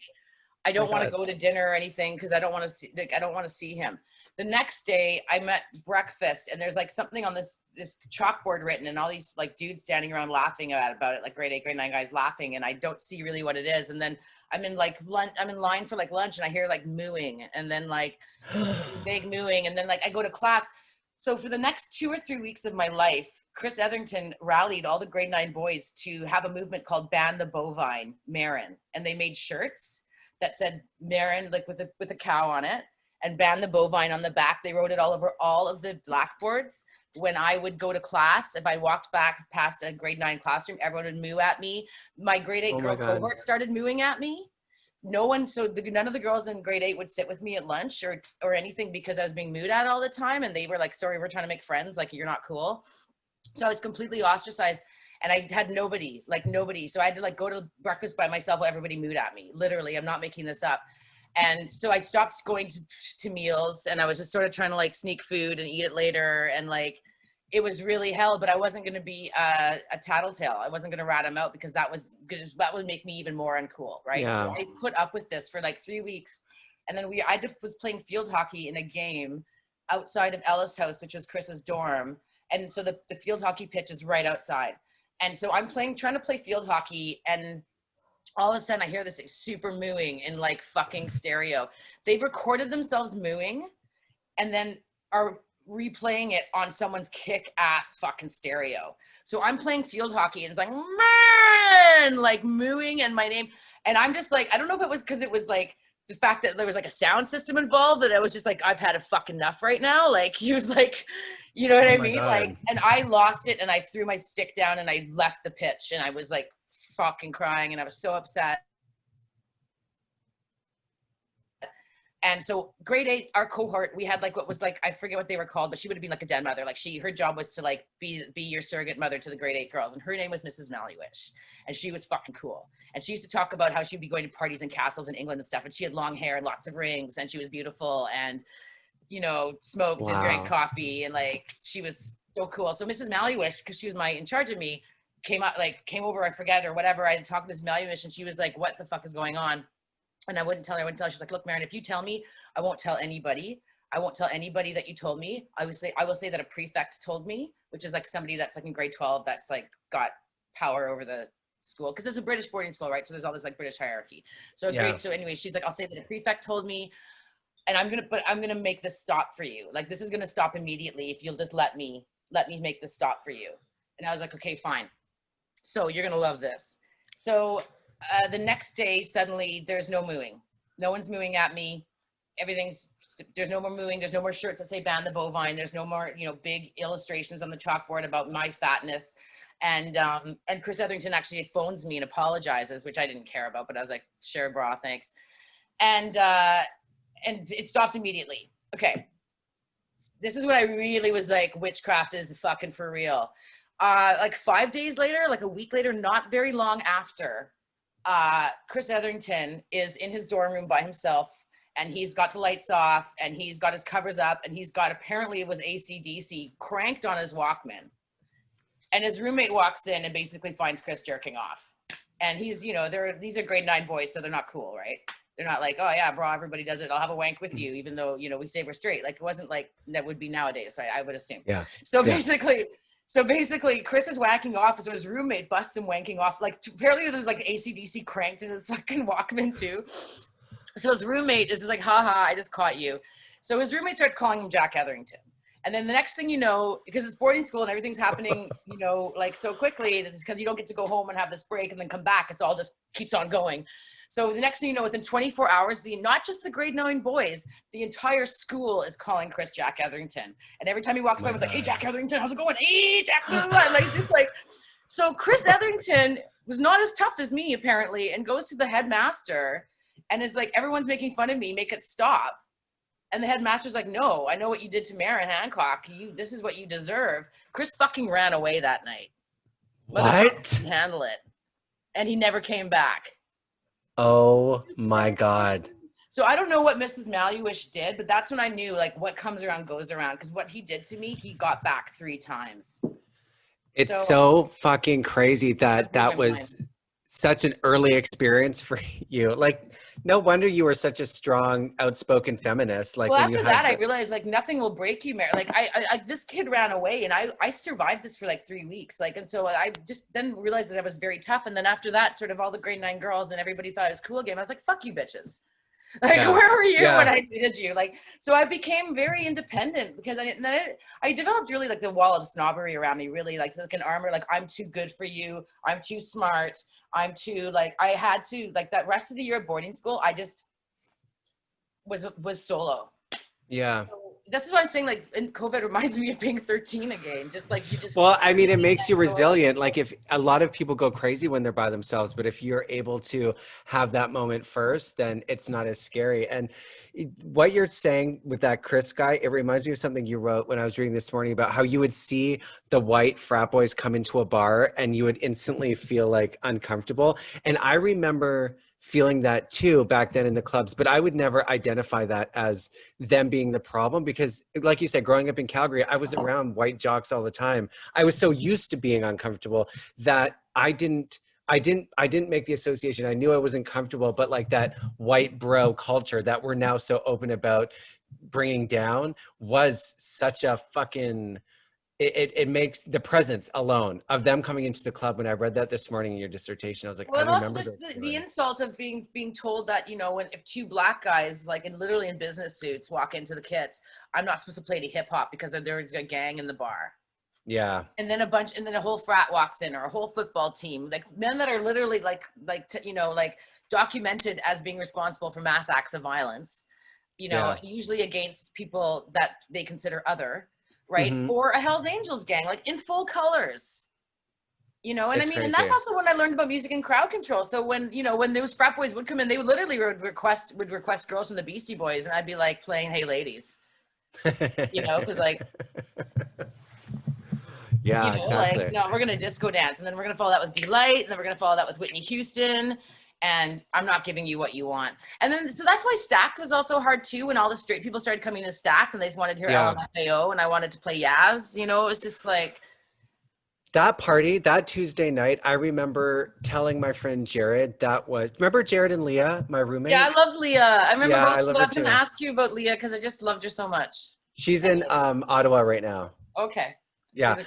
I don't want to go to dinner or anything because I don't want to see him. The next day, I'm at breakfast, and there's like something on this chalkboard written, and all these like dudes standing around laughing about it, like grade 8, grade 9 guys laughing, and I don't see really what it is. And then I'm in line for like lunch, and I hear like mooing, and then like big mooing, and then like I go to class. So for the next 2 or 3 weeks of my life, Chris Etherington rallied all the grade 9 boys to have a movement called Ban the Bovine, Maren. And they made shirts that said Maren, like with a cow on it, and Ban the Bovine on the back. They wrote it all over all of the blackboards. When I would go to class, if I walked back past a grade 9 classroom, everyone would moo at me. My grade 8 girl cohort started mooing at me. None of the girls in grade 8 would sit with me at lunch or anything because I was being mooed at all the time. And they were like, sorry, we're trying to make friends. Like, you're not cool. So I was completely ostracized, and I had nobody. So I had to like go to breakfast by myself while everybody mooed at me. Literally, I'm not making this up. And so I stopped going to meals, and I was just sort of trying to like sneak food and eat it later. And like, it was really hell, but I wasn't going to be a tattletale. I wasn't going to rat him out because that would make me even more uncool, right? Yeah. So I put up with this for like 3 weeks, and then I was playing field hockey in a game outside of Ellis House, which was Chris's dorm, and so the field hockey pitch is right outside. And so I'm trying to play field hockey, and all of a sudden I hear this super mooing in like fucking stereo. They've recorded themselves mooing, and then are replaying it on someone's kick-ass fucking stereo. So I'm playing field hockey, and it's like, man, like mooing and my name. And I'm just like, I don't know if it was because it was like the fact that there was like a sound system involved, that I was just like, I've had a fucking enough right now. Like, you know what I mean? God. Like, and I lost it, and I threw my stick down, and I left the pitch, and I was like fucking crying, and I was so upset. And so grade 8, our cohort, we had like what was like, I forget what they were called, but she would have been like a den mother. Like her job was to like be your surrogate mother to the grade 8 girls. And her name was Mrs. Mallywish. And she was fucking cool. And she used to talk about how she'd be going to parties and castles in England and stuff. And she had long hair and lots of rings, and she was beautiful, and, you know, smoked and drank coffee, and like, she was so cool. So Mrs. Mallywish, because she was in charge of me, came over, I forget, or whatever. I had talked to Mrs. Mallywish, and she was like, what the fuck is going on? And I wouldn't tell her. She's like, look, Maren, if you tell me, I won't tell anybody. I won't tell anybody that you told me. I will say that a prefect told me, which is like somebody that's like in grade 12 that's like got power over the school, because it's a British boarding school, right? So there's all this like British hierarchy. So anyway, she's like, I'll say that a prefect told me, and I'm gonna make this stop for you. Like, this is gonna stop immediately if you'll just let me make this stop for you. And I was like, okay, fine. So you're gonna love this. So the next day, suddenly there's no mooing. No one's mooing at me. There's no more mooing. There's no more shirts that say Ban the Bovine. There's no more, big illustrations on the chalkboard about my fatness. And Chris Etherington actually phones me and apologizes, which I didn't care about, but I was like, sure, bra, thanks. And it stopped immediately. Okay. This is when I really was like, witchcraft is fucking for real. Like 5 days later, like a week later, not very long after, Chris Etherington is in his dorm room by himself, and he's got the lights off, and he's got his covers up, and he's got, apparently it was AC/DC cranked on his Walkman. And his roommate walks in and basically finds Chris jerking off. And he's, you know, these are grade 9 boys, so they're not cool, right? They're not like, oh yeah, bro, everybody does it, I'll have a wank with you, even though, you know, we say we're straight. Like, it wasn't like that would be nowadays, so I would assume. Yeah. So basically, Chris is wanking off, so his roommate busts him wanking off. Like, apparently there's like AC/DC cranked in his fucking Walkman too. So his roommate is just like, haha, I just caught you. So his roommate starts calling him Jack Etherington. And then the next thing you know, because it's boarding school and everything's happening, you know, like so quickly, it's because you don't get to go home and have this break and then come back. It's all just keeps on going. So the next thing you know, within 24 hours, not just the grade 9 boys, the entire school is calling Chris Jack Etherington. And every time he walks by, it's like, hey, Jack Etherington, how's it going? Hey, Jack, like, just like, so Chris Etherington was not as tough as me, apparently, and goes to the headmaster and is like, everyone's making fun of me, make it stop. And the headmaster's like, no, I know what you did to Maren Hancock. This is what you deserve. Chris fucking ran away that night. What? Didn't handle it. And he never came back. Oh my God. So I don't know what Mrs. Maluish did, but that's when I knew, like, what comes around goes around. Because what he did to me, he got back 3 times. It's so fucking crazy that was such an early experience for you. Like, no wonder you were such a strong, outspoken feminist. Like, well, when after that, I realized, like, nothing will break you, Mary. Like, I this kid ran away, and I survived this for like 3 weeks. Like, and so I just then realized that I was very tough. And then after that, sort of all the grade 9 girls and everybody thought I was cool again. I was like, fuck you, bitches. Like, where were you when I needed you? Like, so I became very independent because I developed really like the wall of snobbery around me, really like an armor. Like, I'm too good for you. I'm too smart. I'm too, like, I had to, like, that rest of the year at boarding school, I just was solo. Yeah. So this is what I'm saying, like, and COVID reminds me of being 13 again. Just like, you just. Well, I mean, it makes you resilient. Like, if a lot of people go crazy when they're by themselves, but if you're able to have that moment first, then it's not as scary. And what you're saying with that Chris guy, it reminds me of something you wrote when I was reading this morning about how you would see the white frat boys come into a bar and you would instantly feel like uncomfortable. And I remember feeling that too back then in the clubs, but I would never identify that as them being the problem because, like you said, growing up in Calgary, I was around white jocks all the time. I was so used to being uncomfortable that I didn't make the association. I knew I wasn't comfortable, but like that white bro culture that we're now so open about bringing down was such a fucking, it makes the presence alone of them coming into the club. When I read that this morning in your dissertation, I was like, well, I also remember just the insult of being told that, you know, if 2 black guys, like, literally in business suits walk into the kits, I'm not supposed to play any hip hop because there's a gang in the bar. Yeah. And then a whole frat walks in, or a whole football team, like men that are literally you know, like documented as being responsible for mass acts of violence, you know, usually against people that they consider other, right? Mm-hmm. Or a Hell's Angels gang, like in full colors, you know, and it's crazy. And that's also when I learned about music and crowd control. So when, you know, when those frat boys would come in, they would literally request girls from the Beastie Boys, and I'd be like playing Hey Ladies, you know, because like, yeah, you know, exactly. Like, no, we're gonna disco dance, and then we're gonna follow that with Delight, and then we're gonna follow that with Whitney Houston, and I'm not giving you what you want. And then, so that's why Stacked was also hard too, when all the straight people started coming to Stacked, and they just wanted to hear LMFAO, and I wanted to play Yaz, you know, it was just like. That party, that Tuesday night, I remember telling my friend Jared, remember Jared and Leah, my roommates? Yeah, I loved Leah. I remember, I love her was gonna ask you about Leah, because I just loved her so much. She's in Ottawa right now. Okay. Yeah.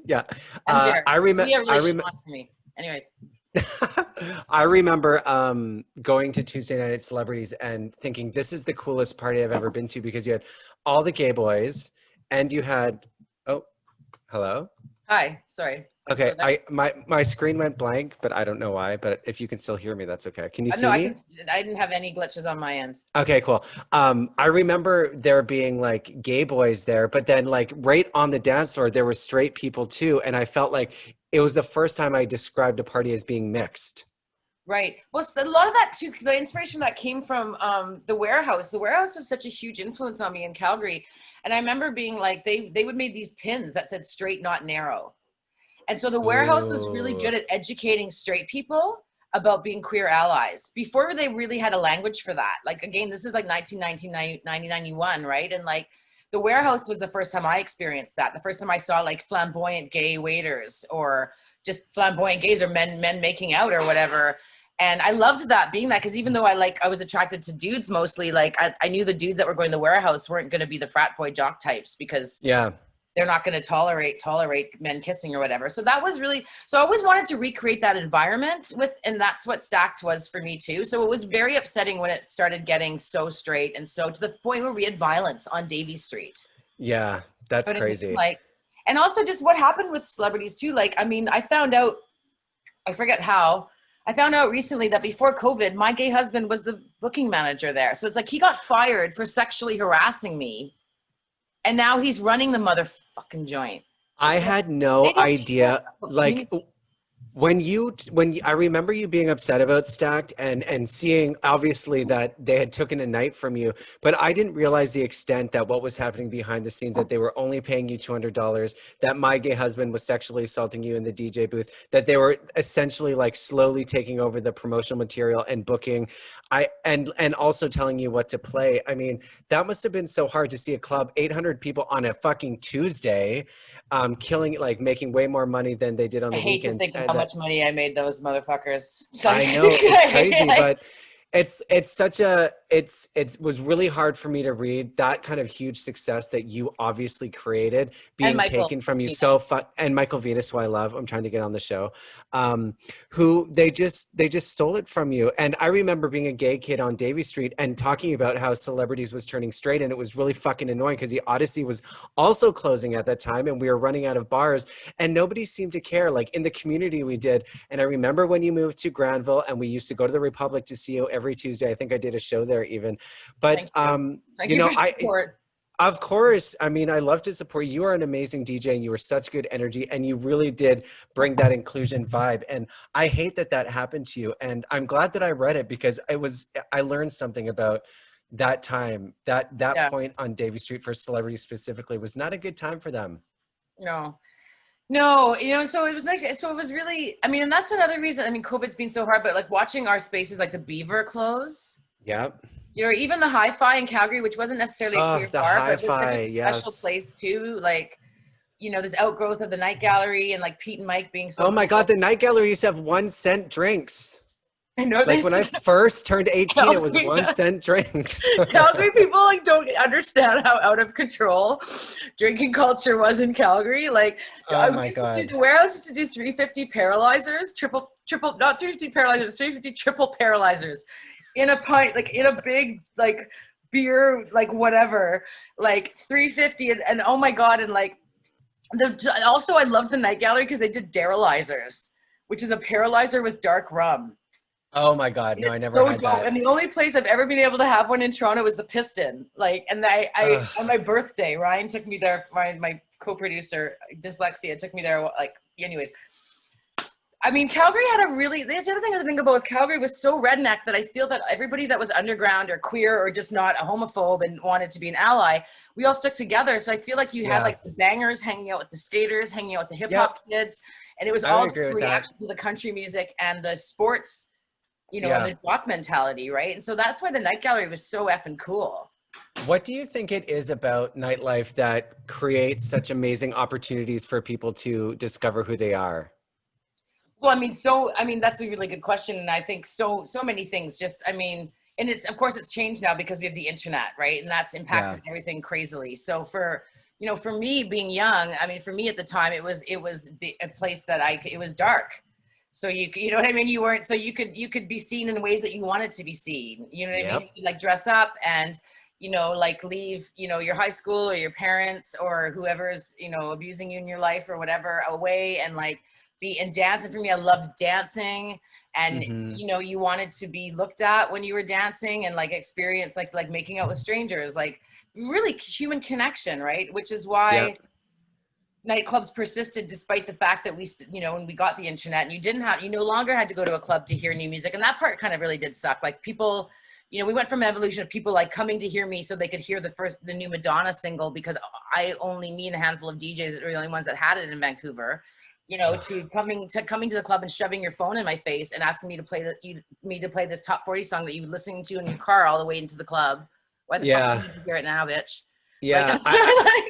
Yeah. I remember. Anyways. I remember going to Tuesday night at Celebrities and thinking, this is the coolest party I've ever been to, because you had all the gay boys and you had, oh, hello? Hi, sorry. Okay, my screen went blank, but I don't know why. But if you can still hear me, that's okay. Can you see me? I didn't have any glitches on my end. Okay, cool. I remember there being like gay boys there, but then like right on the dance floor, there were straight people too. And I felt like it was the first time I described a party as being mixed. Right. Well, a lot of that too, the inspiration that came from the Warehouse. The Warehouse was such a huge influence on me in Calgary. And I remember being like, they would make these pins that said straight, not narrow. And so the Warehouse was really good at educating straight people about being queer allies before they really had a language for that. Like, again, this is like 1991, right? And like the warehouse was the first time I experienced that. The first time I saw like flamboyant gay waiters or just flamboyant gays or men making out or whatever. And I loved that, being that, because even though I was attracted to dudes mostly, like I knew the dudes that were going to the warehouse weren't going to be the frat boy jock types, because they're not going to tolerate men kissing or whatever. So that was really, so I always wanted to recreate that environment and that's what Stacked was for me too. So it was very upsetting when it started getting so straight, and so to the point where we had violence on Davie Street. Yeah, that's crazy. Like, and also just what happened with celebrities too. Like, I mean, I found out, I forget how, I found out recently that before COVID, my gay husband was the booking manager there. So it's like he got fired for sexually harassing me, and now he's running the motherfucking joint. I had no idea. Like, I remember you being upset about Stacked and seeing obviously that they had taken a night from you, but I didn't realize the extent that what was happening behind the scenes, that they were only paying you $200, that my gay husband was sexually assaulting you in the DJ booth, that they were essentially like slowly taking over the promotional material and booking, and also telling you what to play. I mean, that must have been so hard to see a club, 800 people on a fucking Tuesday, killing, like making way more money than they did on the weekends. I hate to think of how much money I made those motherfuckers. I know, it's crazy, but it was really hard for me to read that kind of huge success that you obviously created being taken from you and Michael Venus, who I love, I'm trying to get on the show, who they just stole it from you. And I remember being a gay kid on Davie Street and talking about how Celebrities was turning straight, and it was really fucking annoying because the Odyssey was also closing at that time and we were running out of bars and nobody seemed to care. Like in the community we did. And I remember when you moved to Granville and we used to go to the Republic to see you every Tuesday. I think I did a show there even. But Thank you know, of course, I mean, I love to support you. You are an amazing DJ and you were such good energy and you really did bring that inclusion vibe. And I hate that that happened to you. And I'm glad that I read it because I learned something about that time. That point on Davie Street for celebrities specifically was not a good time for them. No, you know, so it was nice. So it was really, I mean, and that's another reason, I mean, COVID's been so hard, but like watching our spaces like the Beaver close. Yeah. You know, even the Hi-Fi in Calgary, which wasn't necessarily a queer bar, but it was such a special place too. Like, you know, this outgrowth of the Night Gallery and like Pete and Mike being so. Oh my God, the Night Gallery used to have 1 cent drinks. I know. Like when I first turned 18, it was 1 cent drinks. Calgary people like don't understand how out of control drinking culture was in Calgary. Like, oh my God. The warehouse used to do 350 paralyzers, triple, not 350 paralyzers, 350 triple paralyzers in a pint, like in a big like beer, like whatever, like 350 and oh my God, and like also I love the Night Gallery because they did Derylizers, which is a paralyzer with dark rum. Oh my God, no, I never had that. And the only place I've ever been able to have one in Toronto was the Piston. Like, and I on my birthday, Ryan took me there, my co-producer, Dyslexia, took me there, like, anyways. I mean, Calgary had a really, the other thing I think about was Calgary was so redneck that I feel that everybody that was underground or queer or just not a homophobe and wanted to be an ally, we all stuck together. So I feel like you had like the bangers hanging out with the skaters, hanging out with the hip hop kids. And it was all a reaction to the country music and the sports, you know, and the jock mentality, right? And so that's why the Night Gallery was so effing cool. What do you think it is about nightlife that creates such amazing opportunities for people to discover who they are? Well, I mean, that's a really good question. And I think so many things just, I mean, and it's, of course it's changed now because we have the internet, right? And that's impacted everything crazily. So for, you know, for me being young, I mean, for me at the time, it was a place that it was dark. So you know what I mean? You weren't, so you could be seen in ways that you wanted to be seen. You know what I mean? You could, like, dress up and, you know, like leave, you know, your high school or your parents or whoever's, you know, abusing you in your life or whatever away and like be and dance. And for me, I loved dancing and, you know, you wanted to be looked at when you were dancing and like experience like making out with strangers, like really human connection, right? Which is why nightclubs persisted despite the fact that you know, when we got the internet and you no longer had to go to a club to hear new music. And that part kind of really did suck. Like people, you know, we went from an evolution of people like coming to hear me so they could hear the new Madonna single because me and a handful of DJs were the only ones that had it in Vancouver. you know, to coming to the club and shoving your phone in my face and asking me to play this top 40 song that you were listening to in your car all the way into the club. Why the fuck do you Yeah. need to hear it now, bitch? Like, Yeah.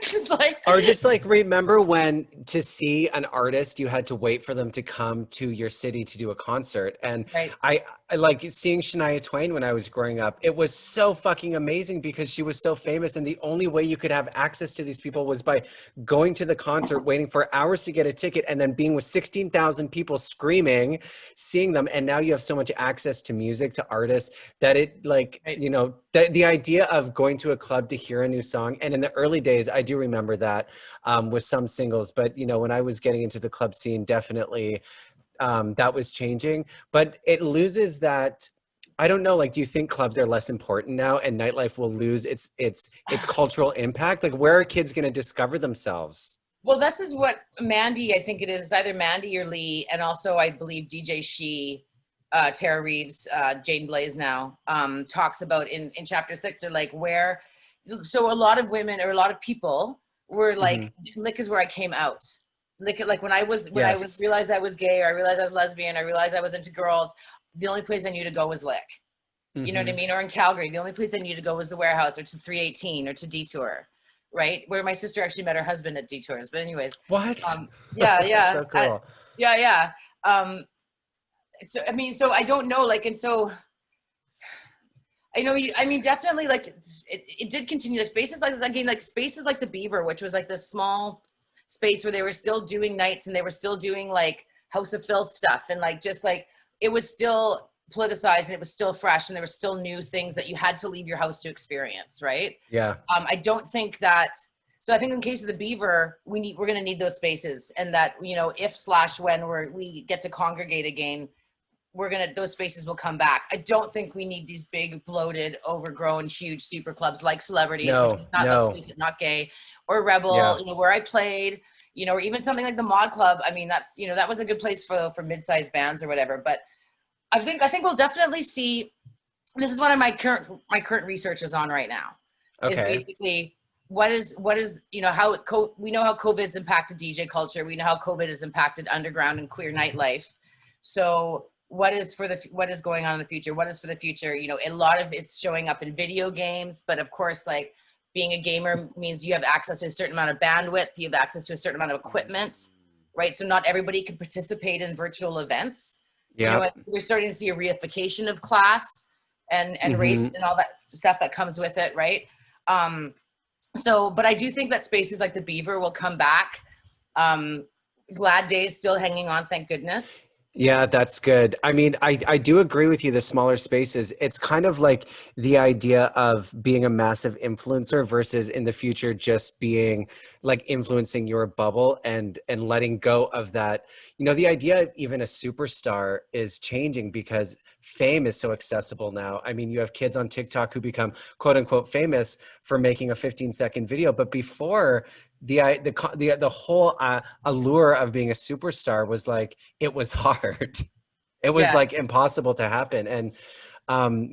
just like, Or just like remember when to see an artist, you had to wait for them to come to your city to do a concert. And right. I like seeing Shania Twain when I was growing up. It was so fucking amazing because she was so famous. And the only way you could have access to these people was by going to the concert, waiting for hours to get a ticket, and then being with 16,000 people screaming, seeing them. And now you have so much access to music, to artists, that it like, Right. you know, the idea of going to a club to hear a new song. And in the early days, I do remember that with some singles, but you know, when I was getting into the club scene, definitely that was changing, but it loses that. I don't know, like, do you think clubs are less important now and nightlife will lose its cultural impact? Like, where are kids going to discover themselves? Well, this is what Mandy, I think it is. It's either Mandy or Lee, and also I believe DJ She, Tara Reeves, Jane Blaze now, talks about in chapter 6. They're like, where, so a lot of women or a lot of people were like, lick is where I came out. Lick, like when I Yes. realized I was gay, or I realized I was lesbian, I realized I was into girls, the only place I knew to go was Lick. You know what I mean? Or in Calgary, the only place I knew to go was the Warehouse, or to 318, or to Detour, right? Where my sister actually met her husband at Detours. But anyways, What? yeah, That's yeah, so cool. yeah, yeah. So I mean, so I don't know, like, and so I know you, I mean, definitely, like, it did continue, like spaces like, again, like spaces like the Beaver, which was like this small space where they were still doing nights and they were still doing like House of Filth stuff, and like just like it was still politicized and it was still fresh and there were still new things that you had to leave your house to experience, right? Yeah. I don't think that, so I think in case of the Beaver, we're going to need those spaces, and that, you know, if slash when we get to congregate again, those spaces will come back. I don't think we need these big bloated overgrown huge super clubs like Celebrities, which No, is not, let's no. face it, not gay, or Rebel, Yeah. you know, where I played, you know, or even something like the Mod Club. I mean, that's, you know, that was a good place for mid-sized bands or whatever. But I think we'll definitely see, this is one of my current research is on right now, is Okay. basically what is, you know, we know how COVID's impacted DJ culture. We know how COVID has impacted underground and queer nightlife. So what is going on in the future? What is for the future? You know, a lot of it's showing up in video games, but of course, like, being a gamer means you have access to a certain amount of bandwidth, you have access to a certain amount of equipment, right? So not everybody can participate in virtual events. You know, Yep. we're starting to see a reification of class and race and all that stuff that comes with it, right? So, but I do think that spaces like the Beaver will come back. Glad Days still hanging on, thank goodness. Yeah, that's good. I mean, I do agree with you, the smaller spaces. It's kind of like the idea of being a massive influencer versus in the future just being like influencing your bubble and letting go of that. You know, the idea of even a superstar is changing because fame is so accessible now. I mean, you have kids on TikTok who become quote unquote famous for making a 15-second video, but before the whole allure of being a superstar was like, it was hard. It was Yeah. like impossible to happen. And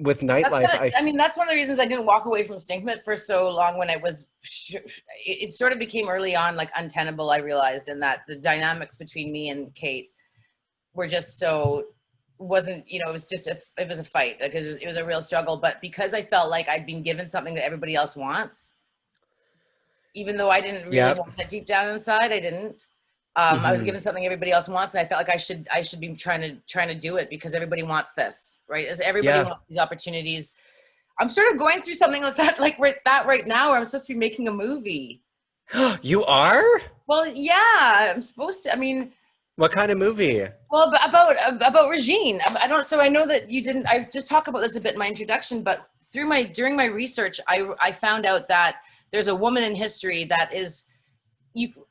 with That's nightlife, I mean, that's one of the reasons I didn't walk away from Stink Mitt for so long. When it sort of became early on like untenable, I realized, and that the dynamics between me and Kate were just wasn't, you know, it was a fight, because it was a real struggle. But because I felt like I'd been given something that everybody else wants, even though I didn't really yep. want that deep down inside, I didn't. I was given something everybody else wants, and I felt like I should be trying to do it because everybody wants this, right? As everybody Yeah. wants these opportunities. I'm sort of going through something like that, like right now, where I'm supposed to be making a movie. You are? Well, yeah, I'm supposed to. I mean, What kind of movie? well, about Regine. I don't. So I know that you didn't. I just talk about this a bit in my introduction, but during my research, I found out that there's a woman in history that is.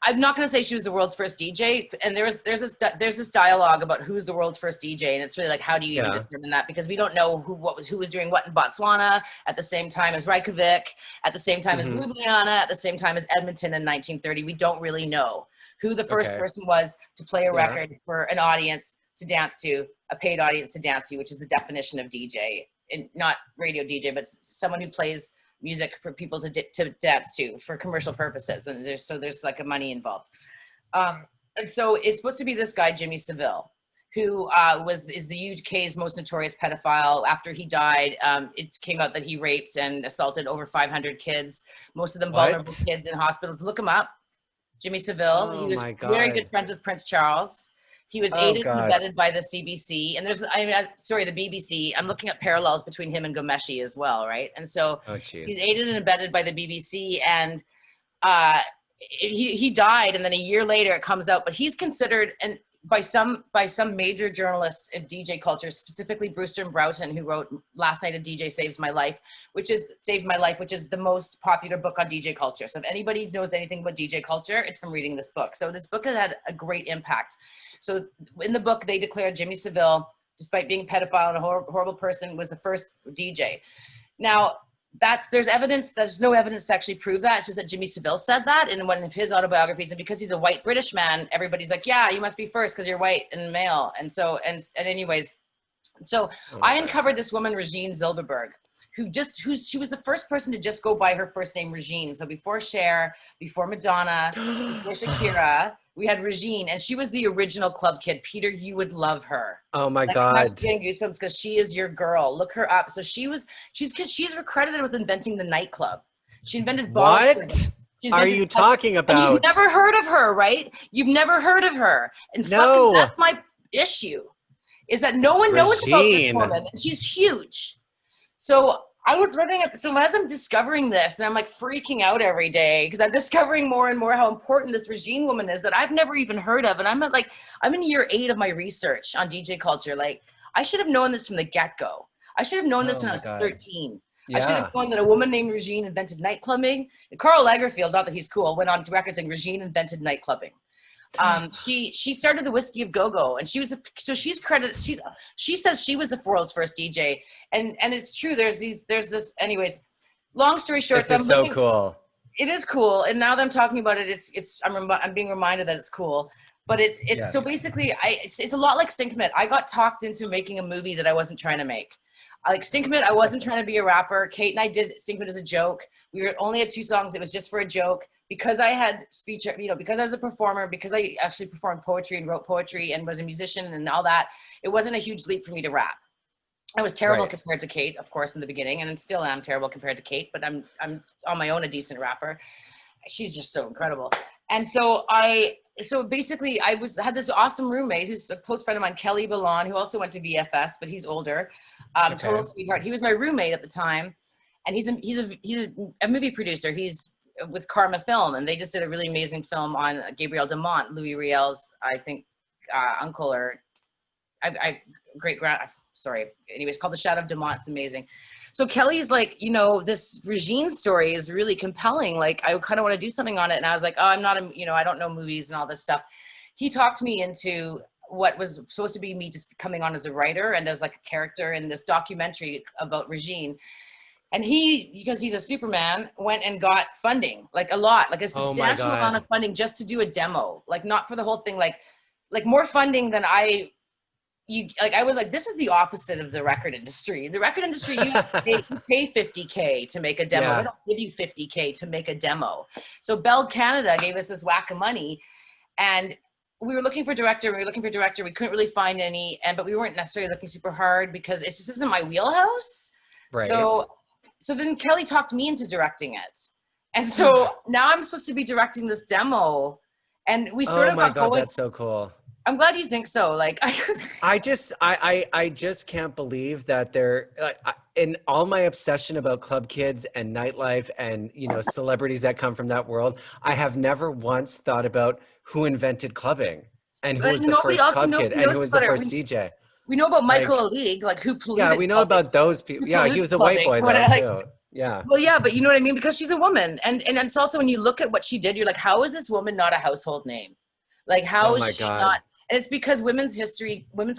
I'm not going to say she was the world's first DJ, and there's this dialogue about who's the world's first DJ, and it's really like, how do you even determine that? Because we don't know who was doing what in Botswana at the same time as Reykjavik, at the same time as Ljubljana, at the same time as Edmonton in 1930. We don't really know who the first person was to play a record for an audience to dance to, a paid audience to dance to, which is the definition of DJ, and not radio DJ, but someone who plays music for people to dance to for commercial purposes, and there's like a money involved. And so it's supposed to be this guy, Jimmy Savile, who is the UK's most notorious pedophile. After he died, it came out that he raped and assaulted over 500 kids, most of them vulnerable What? kids in hospitals. Look him up, Jimmy Savile. He Oh was my very good God. friends with Prince Charles. He was Oh aided and God. abetted by the CBC, and the BBC. I'm looking at parallels between him and Gomeshi as well, right? And so Oh he's jeez. aided and abetted by the BBC, and uh, he died, and then a year later it comes out. But he's considered, and by some major journalists in DJ culture, specifically Brewster and Broughton, who wrote "Last Night a DJ Saved My Life," which is the most popular book on DJ culture. So if anybody knows anything about DJ culture, it's from reading this book. So this book has had a great impact. So in the book, they declared Jimmy Savile, despite being a pedophile and a horrible person, was the first DJ. Now, there's no evidence to actually prove that. It's just that Jimmy Savile said that in one of his autobiographies, and because he's a white British man, everybody's like, yeah, you must be first because you're white and male. And so, and anyways, so Oh my I God. uncovered this woman, Regine Zilberberg, she was the first person to just go by her first name, Regine. So before Cher, before Madonna, before Shakira, we had Regine, and she was the original club kid. Peter, you would love her. Oh my Like, I'm actually God. getting goosebumps because she is your girl. Look her up. So she's credited with inventing the nightclub. She invented bottle What service. She are invented, you talking and you've about? never heard of her, right? You've never heard of her. And fucking, No. that's my issue, is that no one knows about this Regine. woman, and she's huge. So I was living at, so as I'm discovering this, and I'm like freaking out every day because I'm discovering more and more how important this Regine woman is that I've never even heard of. And I'm in year 8 of my research on DJ culture. Like, I should have known this from the get-go. I should have known this Oh when I my was God. 13. I should have Yeah. known that a woman named Regine invented nightclubbing. And Carl Lagerfeld, not that he's cool, went on to record saying Regine invented nightclubbing. She started the Whiskey of Go-Go, and she's credited. She says she was the world's first DJ, and it's true. There's this. Anyways, long story short, This is so cool. it is cool, and now that I'm talking about it, I'm being reminded that it's cool. But it's so Yes. basically, it's a lot like Stink Mitt. I got talked into making a movie that I wasn't trying to make. Like Stink Mitt, I wasn't trying to be a rapper. Kate and I did Stink Mitt as a joke. We only had 2 songs. It was just for a joke. Because I had speech, because I was a performer, because I actually performed poetry and wrote poetry and was a musician and all that, it wasn't a huge leap for me to rap. I was terrible compared to Kate, of course, in the beginning, and I still am terrible compared to Kate, but I'm on my own a decent rapper. She's just so incredible. And so basically I had this awesome roommate who's a close friend of mine, Kelly Ballon, who also went to VFS, but he's older, total sweetheart. He was my roommate at the time, and he's a movie producer. He's with Karma Film, and they just did a really amazing film on Gabriel Dumont, Louis Riel's, I think, uncle or great grand. Sorry. Anyways, called The Shadow of Dumont. It's amazing. So Kelly's like, this Regine story is really compelling. Like, I kind of want to do something on it. And I was like, oh, I'm not, I don't know movies and all this stuff. He talked me into what was supposed to be me just coming on as a writer and as like a character in this documentary about Regine. And because he's a Superman, went and got funding, like a lot, like a substantial amount of funding just to do a demo, like not for the whole thing, like more funding than I was like, this is the opposite of the record industry. The record industry, you pay $50K to make a demo. Yeah. They don't give you $50K to make a demo. So Bell Canada gave us this whack of money, and we were looking for a director. We couldn't really find any, but we weren't necessarily looking super hard because it just isn't my wheelhouse. Right. So then Kelly talked me into directing it. And so now I'm supposed to be directing this demo, and we sort of got going. That's so cool. I'm glad you think so. Like, I just can't believe that they're in all my obsession about club kids and nightlife and celebrities that come from that world. I have never once thought about who invented clubbing and who was the first club kid and who was the first DJ. We know about Michael Alig, like who polluted. Yeah, we know about those people. Yeah, he was a white boy though too. Yeah. Well, yeah, but you know what I mean, because she's a woman, and it's also when you look at what she did, you're like, how is this woman not a household name? Like, how is she not? And it's because women's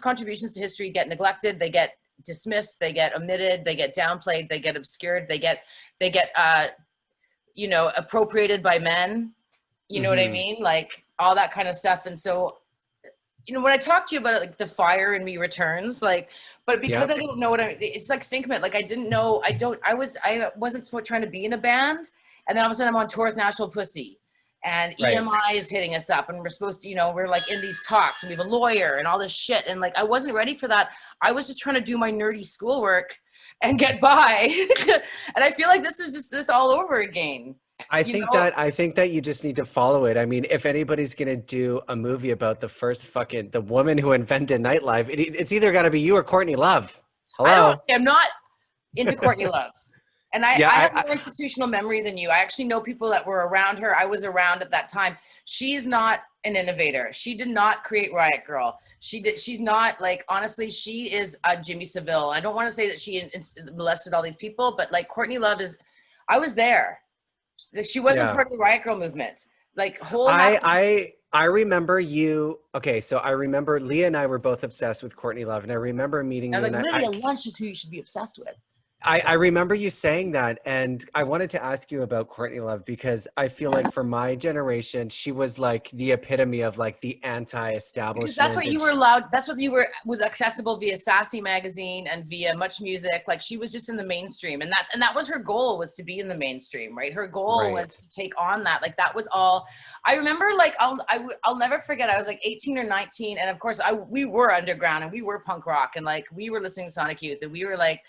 contributions to history get neglected. They get dismissed. They get omitted. They get downplayed. They get obscured. They get appropriated by men. You know what I mean? Like all that kind of stuff. And so, when I talk to you about it, like the fire in me returns, like, but because I didn't know it's like Stink Mitt. Like I didn't know, I wasn't trying to be in a band. And then all of a sudden I'm on tour with Nashville Pussy. and Right. EMI is hitting us up, and we're supposed to, we're like in these talks, and we have a lawyer and all this shit. And like, I wasn't ready for that. I was just trying to do my nerdy schoolwork and get by. And I feel like this is just this all over again. I think that you just need to follow it. I mean, if anybody's gonna do a movie about the woman who invented nightlife, it's either got to be you or Courtney Love. Hello. I'm not into Courtney Love. And I Yeah, have more institutional memory than you. I actually know people that were around her. I was around at that time. She's not an innovator. She did not create Riot Grrrl. She's not, like, honestly, she is a Jimmy Savile. I don't want to say that she molested all these people, but like Courtney Love I was there. She wasn't part of the Riot Grrrl movement. Like, I remember you. Okay, so I remember Leah and I were both obsessed with Courtney Love, and I remember meeting you. Like, And Lydia Lunch is who you should be obsessed with. I remember you saying that, and I wanted to ask you about Courtney Love because I feel like for my generation, she was like the epitome of like the anti-establishment. Because that's what you were allowed. That's what was accessible via Sassy magazine and via Much Music. Like, she was just in the mainstream, and that was her goal, was to be in the mainstream, right? Her goal was to take on that. Like, that was all. I remember, like, I'll never forget. I was like 18 or 19, and of course we were underground and we were punk rock, and like we were listening to Sonic Youth, and we were like,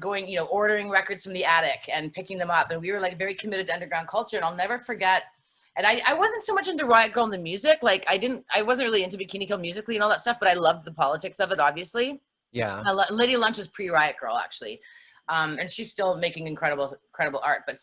going, ordering records from the attic and picking them up. And we were like very committed to underground culture. And I'll never forget. And I wasn't so much into Riot Grrrl and the music. Like, I wasn't really into Bikini Kill musically and all that stuff, but I loved the politics of it, obviously. Yeah. Lydia Lunch is pre-Riot Grrrl, actually. And she's still making incredible art. And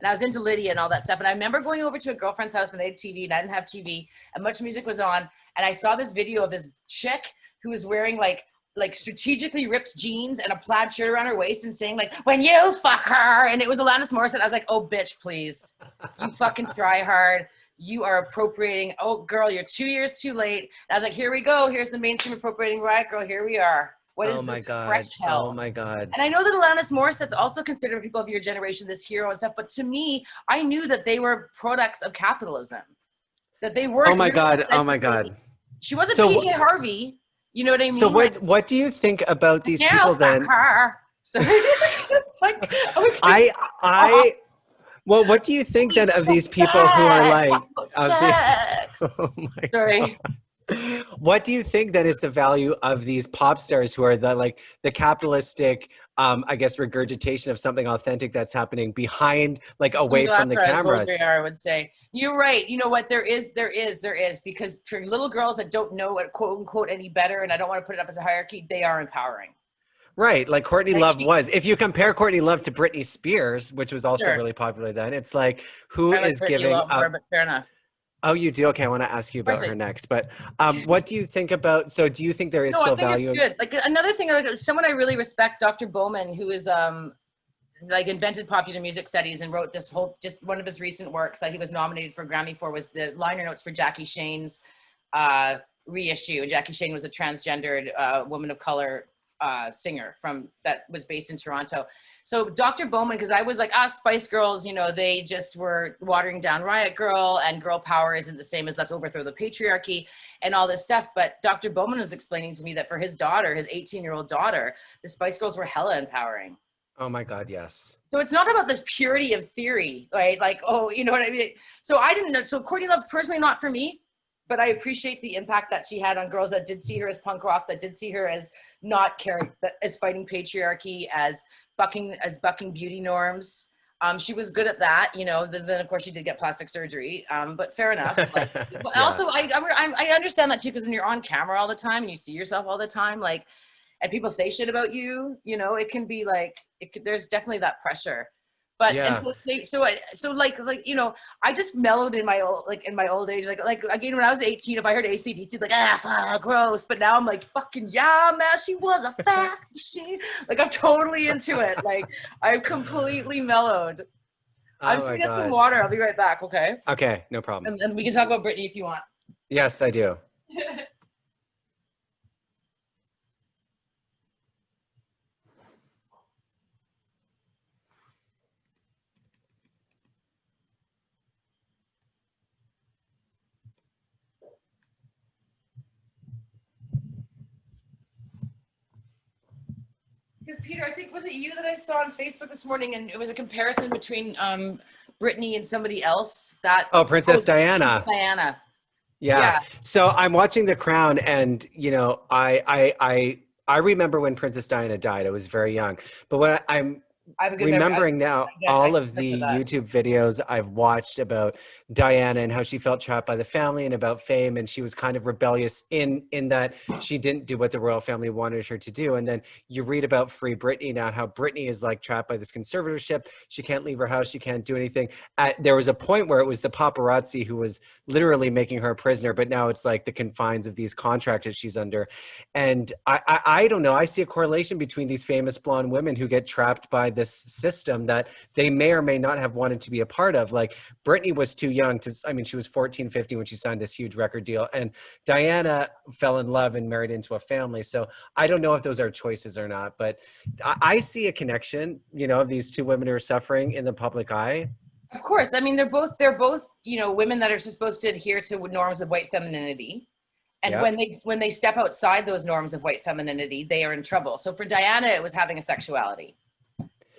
I was into Lydia and all that stuff. And I remember going over to a girlfriend's house and they had TV and I didn't have TV, and Much Music was on. And I saw this video of this chick who was wearing like strategically ripped jeans and a plaid shirt around her waist and saying like, "When you fuck her," and it was Alanis Morissette. I was like, "Oh, bitch, please, you fucking try hard. You are appropriating. Oh, girl, you're 2 years too late." And I was like, "Here we go. Here's the mainstream appropriating Riot Grrrl. Here we are. What is this fresh hell?" Oh my God. And I know that Alanis Morissette's also considered people of your generation this hero and stuff, but to me, I knew that they were products of capitalism. That they weren't. Oh my God. Oh my God. She wasn't PJ Harvey. You know what I mean? So what do you think about these people then? So it's like, well, what do you think then of these people who are like, oh my sorry. God. What do you think then is the value of these pop stars who are the capitalistic, I guess, regurgitation of something authentic that's happening behind, like, away from the cameras? I would say you're right. You know what? There is, because for little girls that don't know what quote unquote any better, and I don't want to put it up as a hierarchy, they are empowering. Right, like Courtney Love was. If you compare Courtney Love to Britney Spears, which was also really popular then, it's like, who is giving up? But fair enough. Oh, you do? Okay, I want to ask you about her next. But what do you think about, so do you think there is still value? It's good. Like, another thing, like, someone I really respect, Dr. Bowman, who is like invented popular music studies and wrote this whole, just one of his recent works that he was nominated for a Grammy for was the liner notes for Jackie Shane's reissue. Jackie Shane was a transgendered woman of color singer that was based in Toronto. So Dr. Bowman, because I was like, Spice Girls, they just were watering down Riot Grrrl, and girl power isn't the same as let's overthrow the patriarchy and all this stuff. But Dr. Bowman was explaining to me that for his daughter, his 18-year-old daughter, the Spice Girls were hella empowering. Oh my God, yes. So it's not about this purity of theory, right? Like, oh, you know what I mean? So I didn't know. So Courtney Love, personally, not for me. But I appreciate the impact that she had on girls that did see her as punk rock, that did see her as not caring, as fighting patriarchy, as bucking beauty norms. She was good at that, Then of course she did get plastic surgery, but fair enough. Like, but also, I understand that too, because when you're on camera all the time and you see yourself all the time, like, and people say shit about you, it can be like, there's definitely that pressure. But yeah. I just mellowed in my old age. Like again, when I was 18, if I heard AC/DC, like, gross. But now I'm like, fucking yeah, man, she was a fast machine. Like, I'm totally into it. Like, I'm completely mellowed. I'm just gonna get some water. I'll be right back. Okay. Okay, no problem. And we can talk about Britney if you want. Yes, I do. Because Peter, I think, was it you that I saw on Facebook this morning, and it was a comparison between Britney and somebody else. That Oh, Princess Diana. Diana. Yeah. Yeah, So I'm watching The Crown, and I remember when Princess Diana died. I was very young, but what I'm I have a good memory. remembering now, I all can of attest to the that. YouTube videos I've watched about Diana and how she felt trapped by the family and about fame, and she was kind of rebellious in that she didn't do what the royal family wanted her to do. And then you read about Free Britney now, how Britney is like trapped by this conservatorship. She can't leave her house. She can't do anything. There was a point where it was the paparazzi who was literally making her a prisoner, but now it's like the confines of these contracts that she's under. And I don't know. I see a correlation between these famous blonde women who get trapped by this system that they may or may not have wanted to be a part of. Like Britney was too young to, I mean, she was 14, 15 when she signed this huge record deal. And Diana fell in love and married into a family. So I don't know if those are choices or not, but I see a connection, of these two women who are suffering in the public eye. Of course. I mean, they're both, women that are supposed to adhere to norms of white femininity. And Yeah. when they step outside those norms of white femininity, they are in trouble. So for Diana, it was having a sexuality,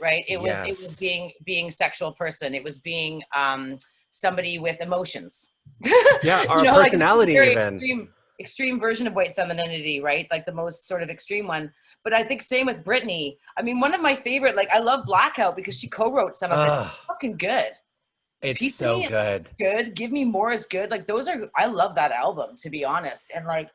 right? It was Yes. being sexual person. It was being somebody with emotions. Yeah. Our Like this is a personality very even. extreme version of white femininity, right? Like the most sort of extreme one. But I think same with Britney. I mean, one of my favorite, like I love Blackout because she co-wrote some of it. Oh, Fucking good. it's Piece of so Me is good. good. Give Me More is good. Like those are, I love that album, to be honest. And like,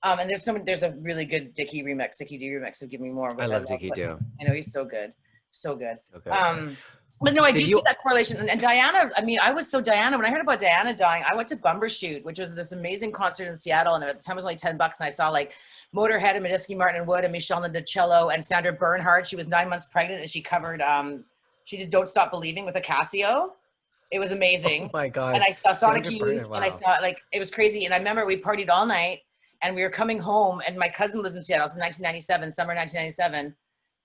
and there's a really good Dickie D remix of Give Me More, I which I love love. Dickie But Doo. I know he's so good, so good. So good. Um, but no, I do Did see you? that correlation. And Diana, I mean, I was so Diana when I heard about Diana dying. I went to Bumbershoot, which was this amazing concert in Seattle, and at the time it was only $10, and I saw like Motorhead and Medeski, Martin and Wood, and Michelle Noncello and Sandra Bernhard. She was 9 months pregnant, and she covered. She did "Don't Stop Believing" with a Casio. It was Oh amazing. my And God, I saw Sonic Sandra Youth, Bernard. and I Wow. saw, like, it was crazy. And I remember we partied all night, and we were coming home, and my cousin lived in Seattle. It was 1997, summer 1997.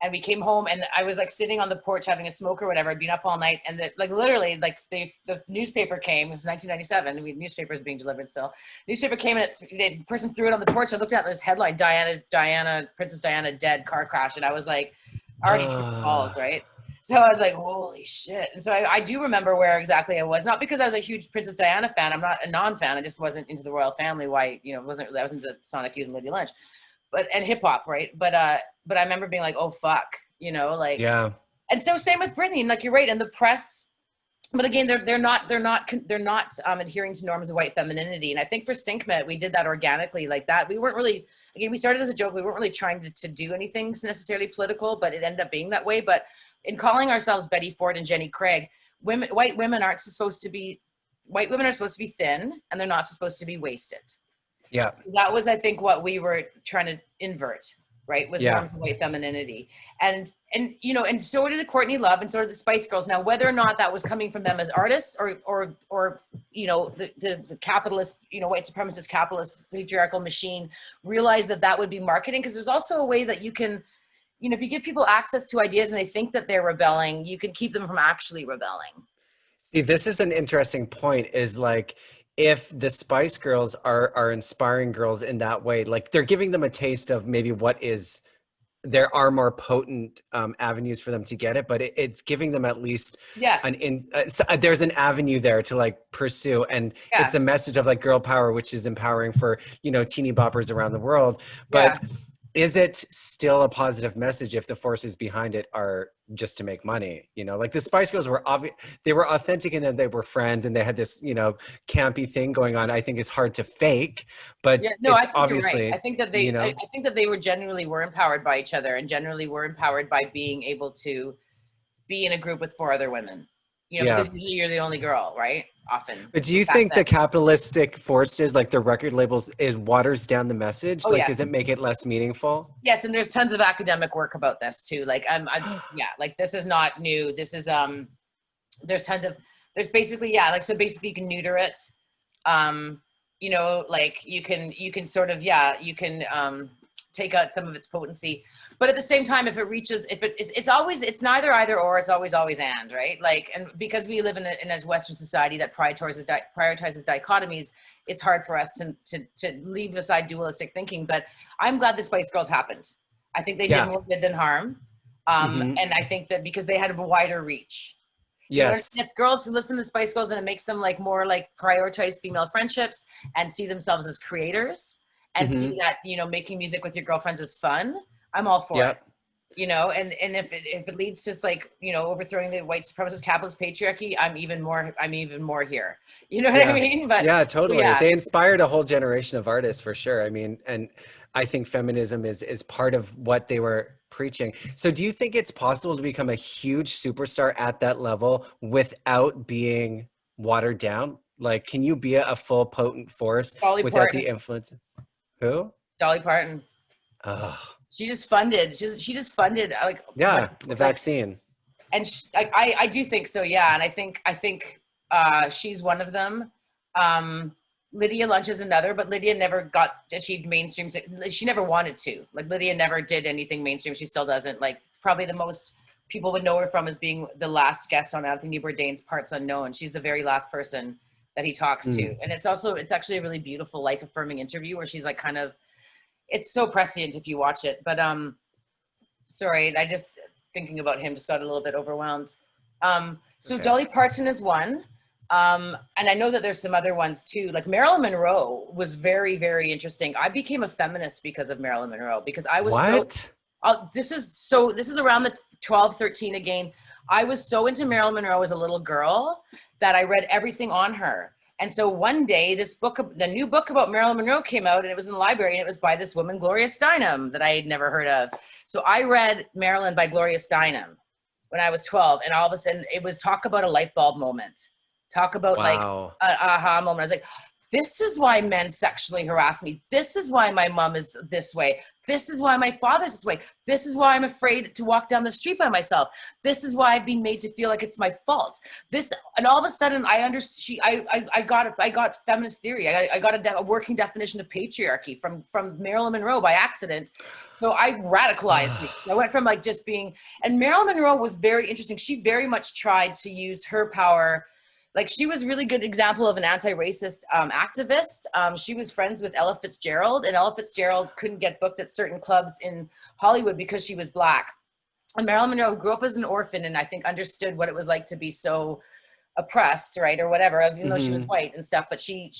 And we came home, and I was like sitting on the porch having a smoke or whatever. I'd been up all night, and like literally, like the newspaper came. It was 1997, and we had newspapers being delivered still. Newspaper came, and the person threw it on the porch. I looked at this headline: Princess Diana dead, car crash, and I was like, already tripping balls, Uh, right? So I was like, holy shit. And so I do remember where exactly I was, not because I was a huge Princess Diana fan. I'm not a non-fan. I just wasn't into the royal family. Why, I was into Sonic Youth and Lady Lynch, and hip hop, right? But I remember being like, oh fuck, like, yeah. and so same with Britney. And like, you're right. And the press, but again, they're not adhering to norms of white femininity. And I think for Stink Mitt, we did that organically like that. We weren't really, again, we started as a joke. We weren't really trying to do anything necessarily political, but it ended up being that way. But in calling ourselves Betti Forde and Jenny Craig, white women are supposed to be thin, and they're not supposed to be wasted. Yeah. So that was, I think, what we were trying to invert, right? Was Yeah. norms of white femininity. And so did Courtney Love, and so did the Spice Girls. Now, whether or not that was coming from them as artists or the capitalist, white supremacist capitalist patriarchal machine realized that would be marketing, because there's also a way that you can, if you give people access to ideas and they think that they're rebelling, you can keep them from actually rebelling. See, this is an interesting point, is like, if the Spice Girls are inspiring girls in that way, like they're giving them a taste of maybe there are more potent avenues for them to get it, but it's giving them at least Yes. there's an avenue there to like pursue, and it's Yeah. a message of like girl power, which is empowering for teeny boppers around the world. Yeah. But is it still a positive message if the forces behind it are just to make money? Like the Spice Girls were they were authentic in that they were friends and they had this campy thing going on. I think is hard to fake, but Yeah, no, it's I think you're right. I obviously think that I think that they were generally were empowered by each other, and generally were empowered by being able to be in a group with 4 other women. yeah. Because usually you're the only girl, right? Often. But do you Back think then. the capitalistic forces, like the record labels, is waters down the message? Oh Like, yeah. does it make it less meaningful? Yes, and there's tons of academic work about this too. Like yeah, like this is not new. This is there's basically, yeah, like, so basically you can neuter it. Like you can sort of, yeah, you can take out some of its potency, but at the same time, if it's neither either or, it's always and, right? Like, and because we live in a Western society that prioritizes dichotomies, it's hard for us to leave aside dualistic thinking. But I'm glad the Spice Girls happened. I think they did Yeah. more good than harm. Hmm. And I think that because they had a wider reach. You know, Yes. if girls who listen to Spice Girls and it makes them like more like prioritize female friendships and see themselves as creators and see Hmm. that, you know, making music with your girlfriends is fun, I'm all for it. Yep. You know, and if it leads to like, you know, overthrowing the white supremacist capitalist patriarchy, I'm even more here. You know what I Yeah. mean? But Yeah, totally. yeah, They inspired a whole generation of artists for sure. I mean, and I think feminism is part of what they were preaching. So do you think it's possible to become a huge superstar at that level without being watered down? Like, can you be a full potent force Dolly without Parton, the influence? Who? Dolly Parton. Oh, She just funded. She just funded like a bunch yeah, of the like, vaccine. and I do think so, yeah. And I think she's one of them. Lydia Lunch is another, but Lydia never got achieved mainstream. She never wanted to. Like Lydia never did anything mainstream. She still doesn't. Like probably the most people would know her from is being the last guest on Anthony Bourdain's Parts Unknown. She's the very last person that he talks to, Mm. and it's actually a really beautiful, life affirming interview where she's like kind of, it's so prescient if you watch it. But sorry, I just thinking about him just got a little bit overwhelmed. So Okay. Dolly Parton is one. And I know that there's some other ones too. Like Marilyn Monroe was very, very interesting. I became a feminist because of Marilyn Monroe because I was so, What? this is around the 12, 13 again. I was so into Marilyn Monroe as a little girl that I read everything on her. And so one day, the new book about Marilyn Monroe came out, and it was in the library, and it was by this woman, Gloria Steinem, that I had never heard of. So I read Marilyn by Gloria Steinem when I was 12, and all of a sudden, it was talk about a light bulb moment. Talk about like Wow. an aha moment. I was like, this is why men sexually harass me. This is why my mom is this way. This is why my father's this way. This is why I'm afraid to walk down the street by myself. This is why I've been made to feel like it's my fault. This, and all of a sudden I understood. I got feminist theory. I got a working definition of patriarchy from Marilyn Monroe by accident. So I radicalized me. I went from like just being, and Marilyn Monroe was very interesting. She very much tried to use her power. Like she was a really good example of an anti-racist activist. She was friends with Ella Fitzgerald, and Ella Fitzgerald couldn't get booked at certain clubs in Hollywood because she was Black. And Marilyn Monroe grew up as an orphan and I think understood what it was like to be so oppressed, right, or whatever, even though she was Hmm. white and stuff. But she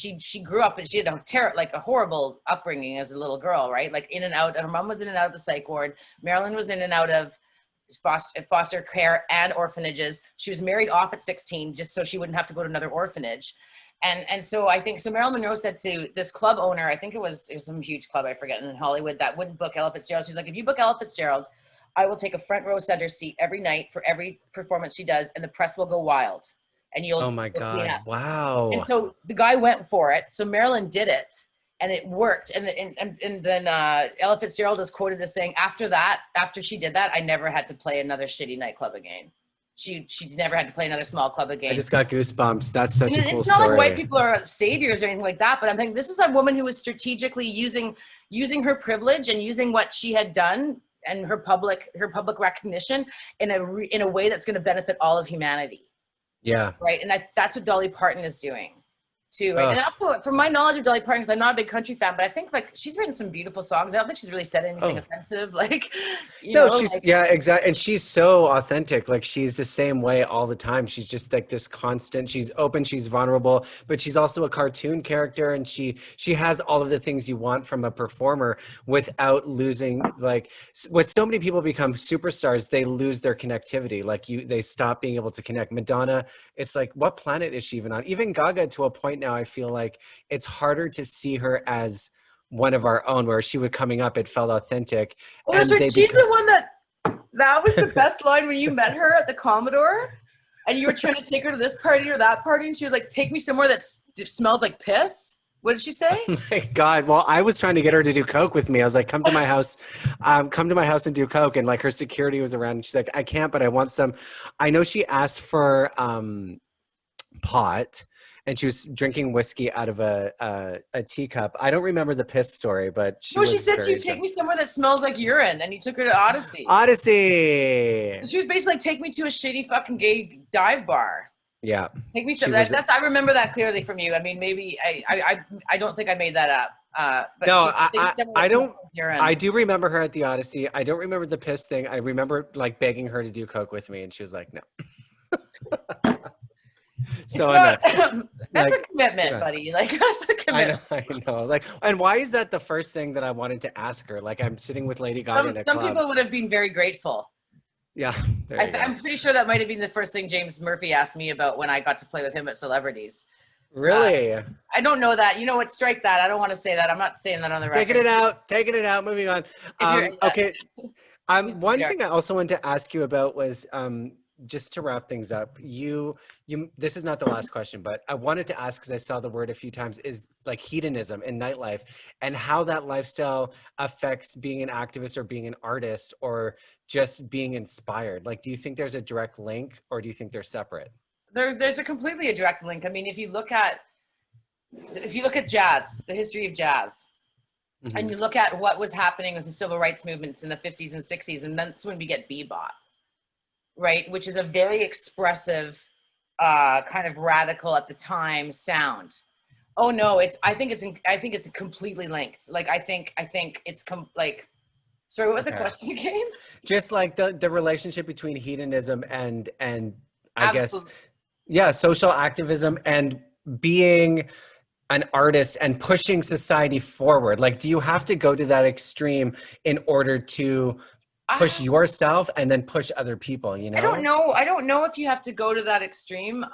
grew up and she had a horrible upbringing as a little girl, right? Like in and out. Her mom was in and out of the psych ward. Marilyn was in and out of foster care and orphanages. She was married off at 16 just so she wouldn't have to go to another orphanage. And so I think, so Marilyn Monroe said to this club owner, I think it was some huge club, I forget, in Hollywood, that wouldn't book Ella Fitzgerald. She's like, if you book Ella Fitzgerald, I will take a front row center seat every night for every performance she does, and the press will go wild, and Oh you'll my clean up. God. And Wow. so the guy went for it. So Marilyn did it, and it worked. And then Ella Fitzgerald is quoted as saying, after she did that, I never had to play another shitty nightclub again. She never had to play another small club I again. just got goosebumps. That's And such a cool it's not like white story. people are saviors or anything like that, but I'm thinking this is a woman who was strategically using her privilege and using what she had done and her public recognition in a way that's going to benefit all of humanity. Yeah. Right. And that's what Dolly Parton is doing too. Right. And Oh, also from my knowledge of Dolly Parton, because I'm not a big country fan, but I think like she's written some beautiful songs. I don't think she's really said anything oh. offensive. Like, No, she's, like, yeah, exactly. And she's so authentic. Like she's the same way all the time. She's just like this constant, she's open, she's vulnerable, but she's also a cartoon character, and she has all of the things you want from a performer without losing, like what so many people become superstars, they lose their connectivity. Like they stop being able to connect. Madonna, it's like, what planet is she even on? Even Gaga, to a point now, I feel like it's harder to see her as one of our own, where she was coming up, it felt authentic, oh, that's and right. they She's become. the one that was the best line when you met her at the Commodore and you were trying to take her to this party or that party. And she was like, take me somewhere that smells like piss. What did she say? My God. Well, I was trying to get her to do coke with me. I was like, come to my house and do coke. And like her security was around. And she's like, I can't, but I want some. I know she asked for pot, and she was drinking whiskey out of a teacup. I don't remember the piss story, but she No, she was said to you, very take drunk. me somewhere that smells like urine. And you took her to Odyssey's. Odyssey. She was basically like, take me to a shitty fucking gay dive bar. Yeah. Take me She some. was. I remember that clearly from you. I mean, maybe I don't think I made that up. But No, she take me somewhere I that smells don't. like urine. I do remember her at the Odyssey. I don't remember the piss thing. I remember like begging her to do coke with me, and she was like, no. So not, annoying. that's a Like, commitment, buddy. Like, that's a commitment. I know. Like, and why is that the first thing that I wanted to ask her? Like, I'm sitting with Lady Gaga in a Some club. people would have been very grateful. Yeah, there you go. I'm pretty sure that might have been the first thing James Murphy asked me about when I got to play with him at Celebrities. Really? I don't know that. You know what? Strike that. I don't want to say that. I'm not saying that on the record. Taking it out. Taking it out. Moving on. If you're, Okay. One yeah. thing I also wanted to ask you about was just to wrap things up. This is not the last question, but I wanted to ask because I saw the word a few times is like hedonism in nightlife and how that lifestyle affects being an activist or being an artist or just being inspired. Like, do you think there's a direct link or do you think they're separate? There's a completely a direct link. I mean, if you look at jazz, the history of jazz, and you look at what was happening with the civil rights movements in the 50s and 60s, and that's when we get bebop, right? Which is a very expressive, kind of radical at the time sound. Oh no, I think it's completely linked. Like I think it's like, sorry, what was the question again? Just like the relationship between hedonism and I Absolutely. guess, yeah, social activism and being an artist and pushing society forward. Like, do you have to go to that extreme in order to push yourself and then push other people, you know? I don't know if you have to go to that extreme.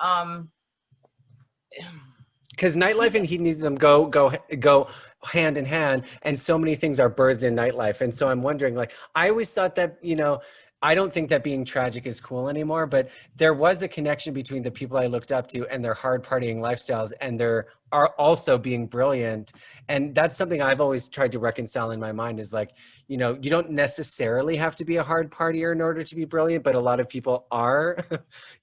Because nightlife and hedonism go hand in hand, and so many things are birds in nightlife. And so I'm wondering, like, I always thought that, you know, I don't think that being tragic is cool anymore, but there was a connection between the people I looked up to and their hard partying lifestyles and their are also being brilliant. And that's something I've always tried to reconcile in my mind is like, you know, you don't necessarily have to be a hard partier in order to be brilliant, but a lot of people are,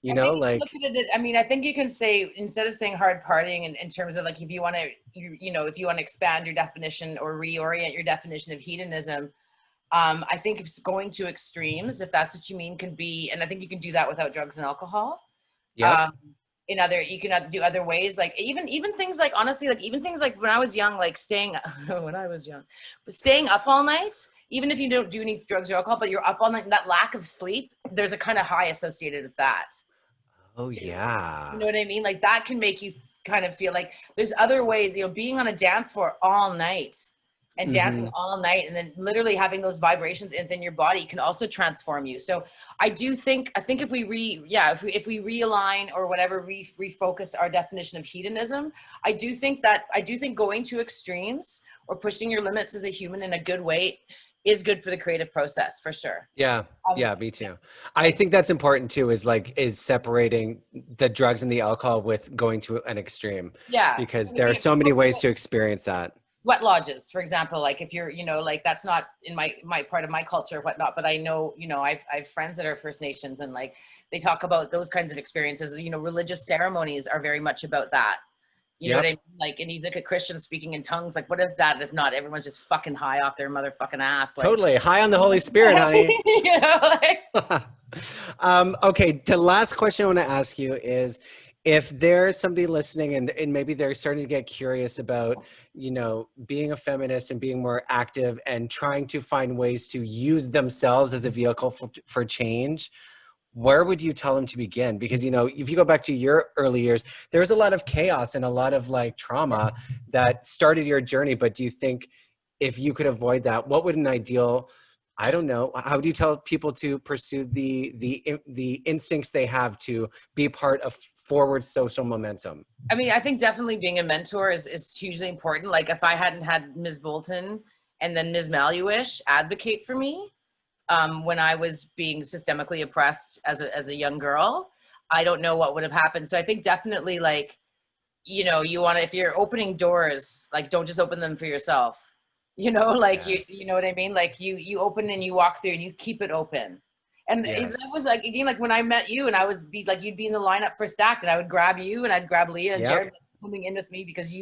you know, like. Look at it, I mean, I think you can say, instead of saying hard partying in terms of like, if you want to, you know, if you want to expand your definition or reorient your definition of hedonism, I think if it's going to extremes, if that's what you mean, can be, and I think you can do that without drugs and alcohol. Yeah. You can do other ways, like even things like, honestly, like even things like when I was young, like staying up all night, even if you don't do any drugs or alcohol, but you're up all night, that lack of sleep, there's a kind of high associated with that. Oh yeah. You know what I mean? Like that can make you kind of feel like there's other ways, you know, being on a dance floor all night and dancing all night and then literally having those vibrations within your body can also transform you. So I think if we realign or whatever, refocus our definition of hedonism, I do think going to extremes or pushing your limits as a human in a good way is good for the creative process, for sure. Yeah. Yeah, me too. I think that's important too, is separating the drugs and the alcohol with going to an extreme. Yeah. Because there are so many ways to experience that. Wet lodges, for example, like if you're, you know, like that's not in my part of my culture or whatnot, but I know, you know, I've friends that are First Nations and like they talk about those kinds of experiences. You know, religious ceremonies are very much about that. You know what I mean? Like, and you look at Christians speaking in tongues, like what is that if not everyone's just fucking high off their motherfucking ass? Like, totally high on the Holy Spirit, honey. You know, like, okay, the last question I want to ask you is, if there's somebody listening and maybe they're starting to get curious about, you know, being a feminist and being more active and trying to find ways to use themselves as a vehicle for change, where would you tell them to begin? Because, you know, if you go back to your early years, there was a lot of chaos and a lot of like trauma that started your journey. But do you think if you could avoid that, what would an ideal, I don't know, how do you tell people to pursue the instincts they have to be part of forward social momentum? I mean, I think definitely being a mentor is hugely important. Like if I hadn't had Ms. Bolton and then Ms. Maluish advocate for me when I was being systemically oppressed as a young girl, I don't know what would have happened. So I think definitely, like, you know, you want to, if you're opening doors, like don't just open them for yourself, you know, like you know what I mean? Like you open and you walk through and you keep it open. And it was like, again, like when I met you and I was like, you'd be in the lineup for Stacked and I would grab you and I'd grab Leah and Jared coming in with me because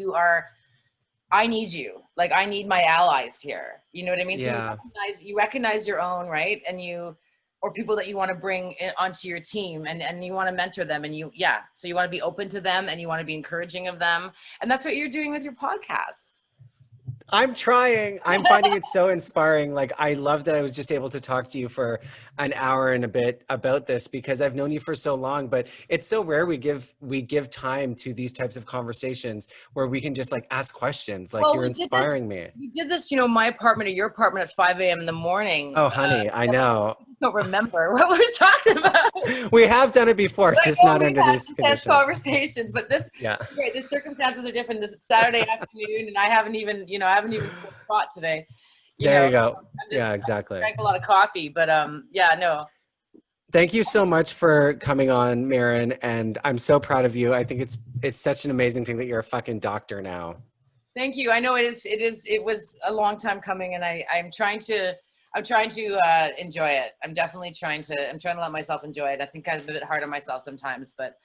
I need you. Like I need my allies here. You know what I mean? Yeah. So you recognize your own, right? And or people that you want to bring onto your team and you want to mentor them and so you want to be open to them and you want to be encouraging of them. And that's what you're doing with your podcast. I'm trying. I'm finding it so inspiring. Like, I love that I was just able to talk to you for an hour and a bit about this because I've known you for so long, but it's so rare we give time to these types of conversations where we can just like ask questions. Like, Well, you're inspiring me. we did this, you know, my apartment or your apartment at 5 a.m. in the morning. Oh, honey, I know. Don't remember what we was talking about. We have done it before, Like, just not we've under had these intense conditions. conversations, but this, Yeah. okay, the circumstances are different. This is Saturday afternoon, and I haven't even smoked pot today. There you go. I Exactly. drank a lot of coffee, but yeah, no. Thank you so much for coming on, Maren, and I'm so proud of you. I think it's such an amazing thing that you're a fucking doctor now. Thank you. I know it was a long time coming, and I'm trying to enjoy it. I'm trying to let myself enjoy it. I think I'm a bit hard on myself sometimes, but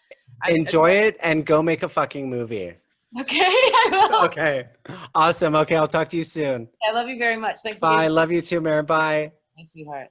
Enjoy it and go make a fucking movie. Okay, I will. Okay. Awesome. Okay, I'll talk to you soon. I love you very much. Thanks Bye. again. Love you too, Maren. Bye. My sweetheart.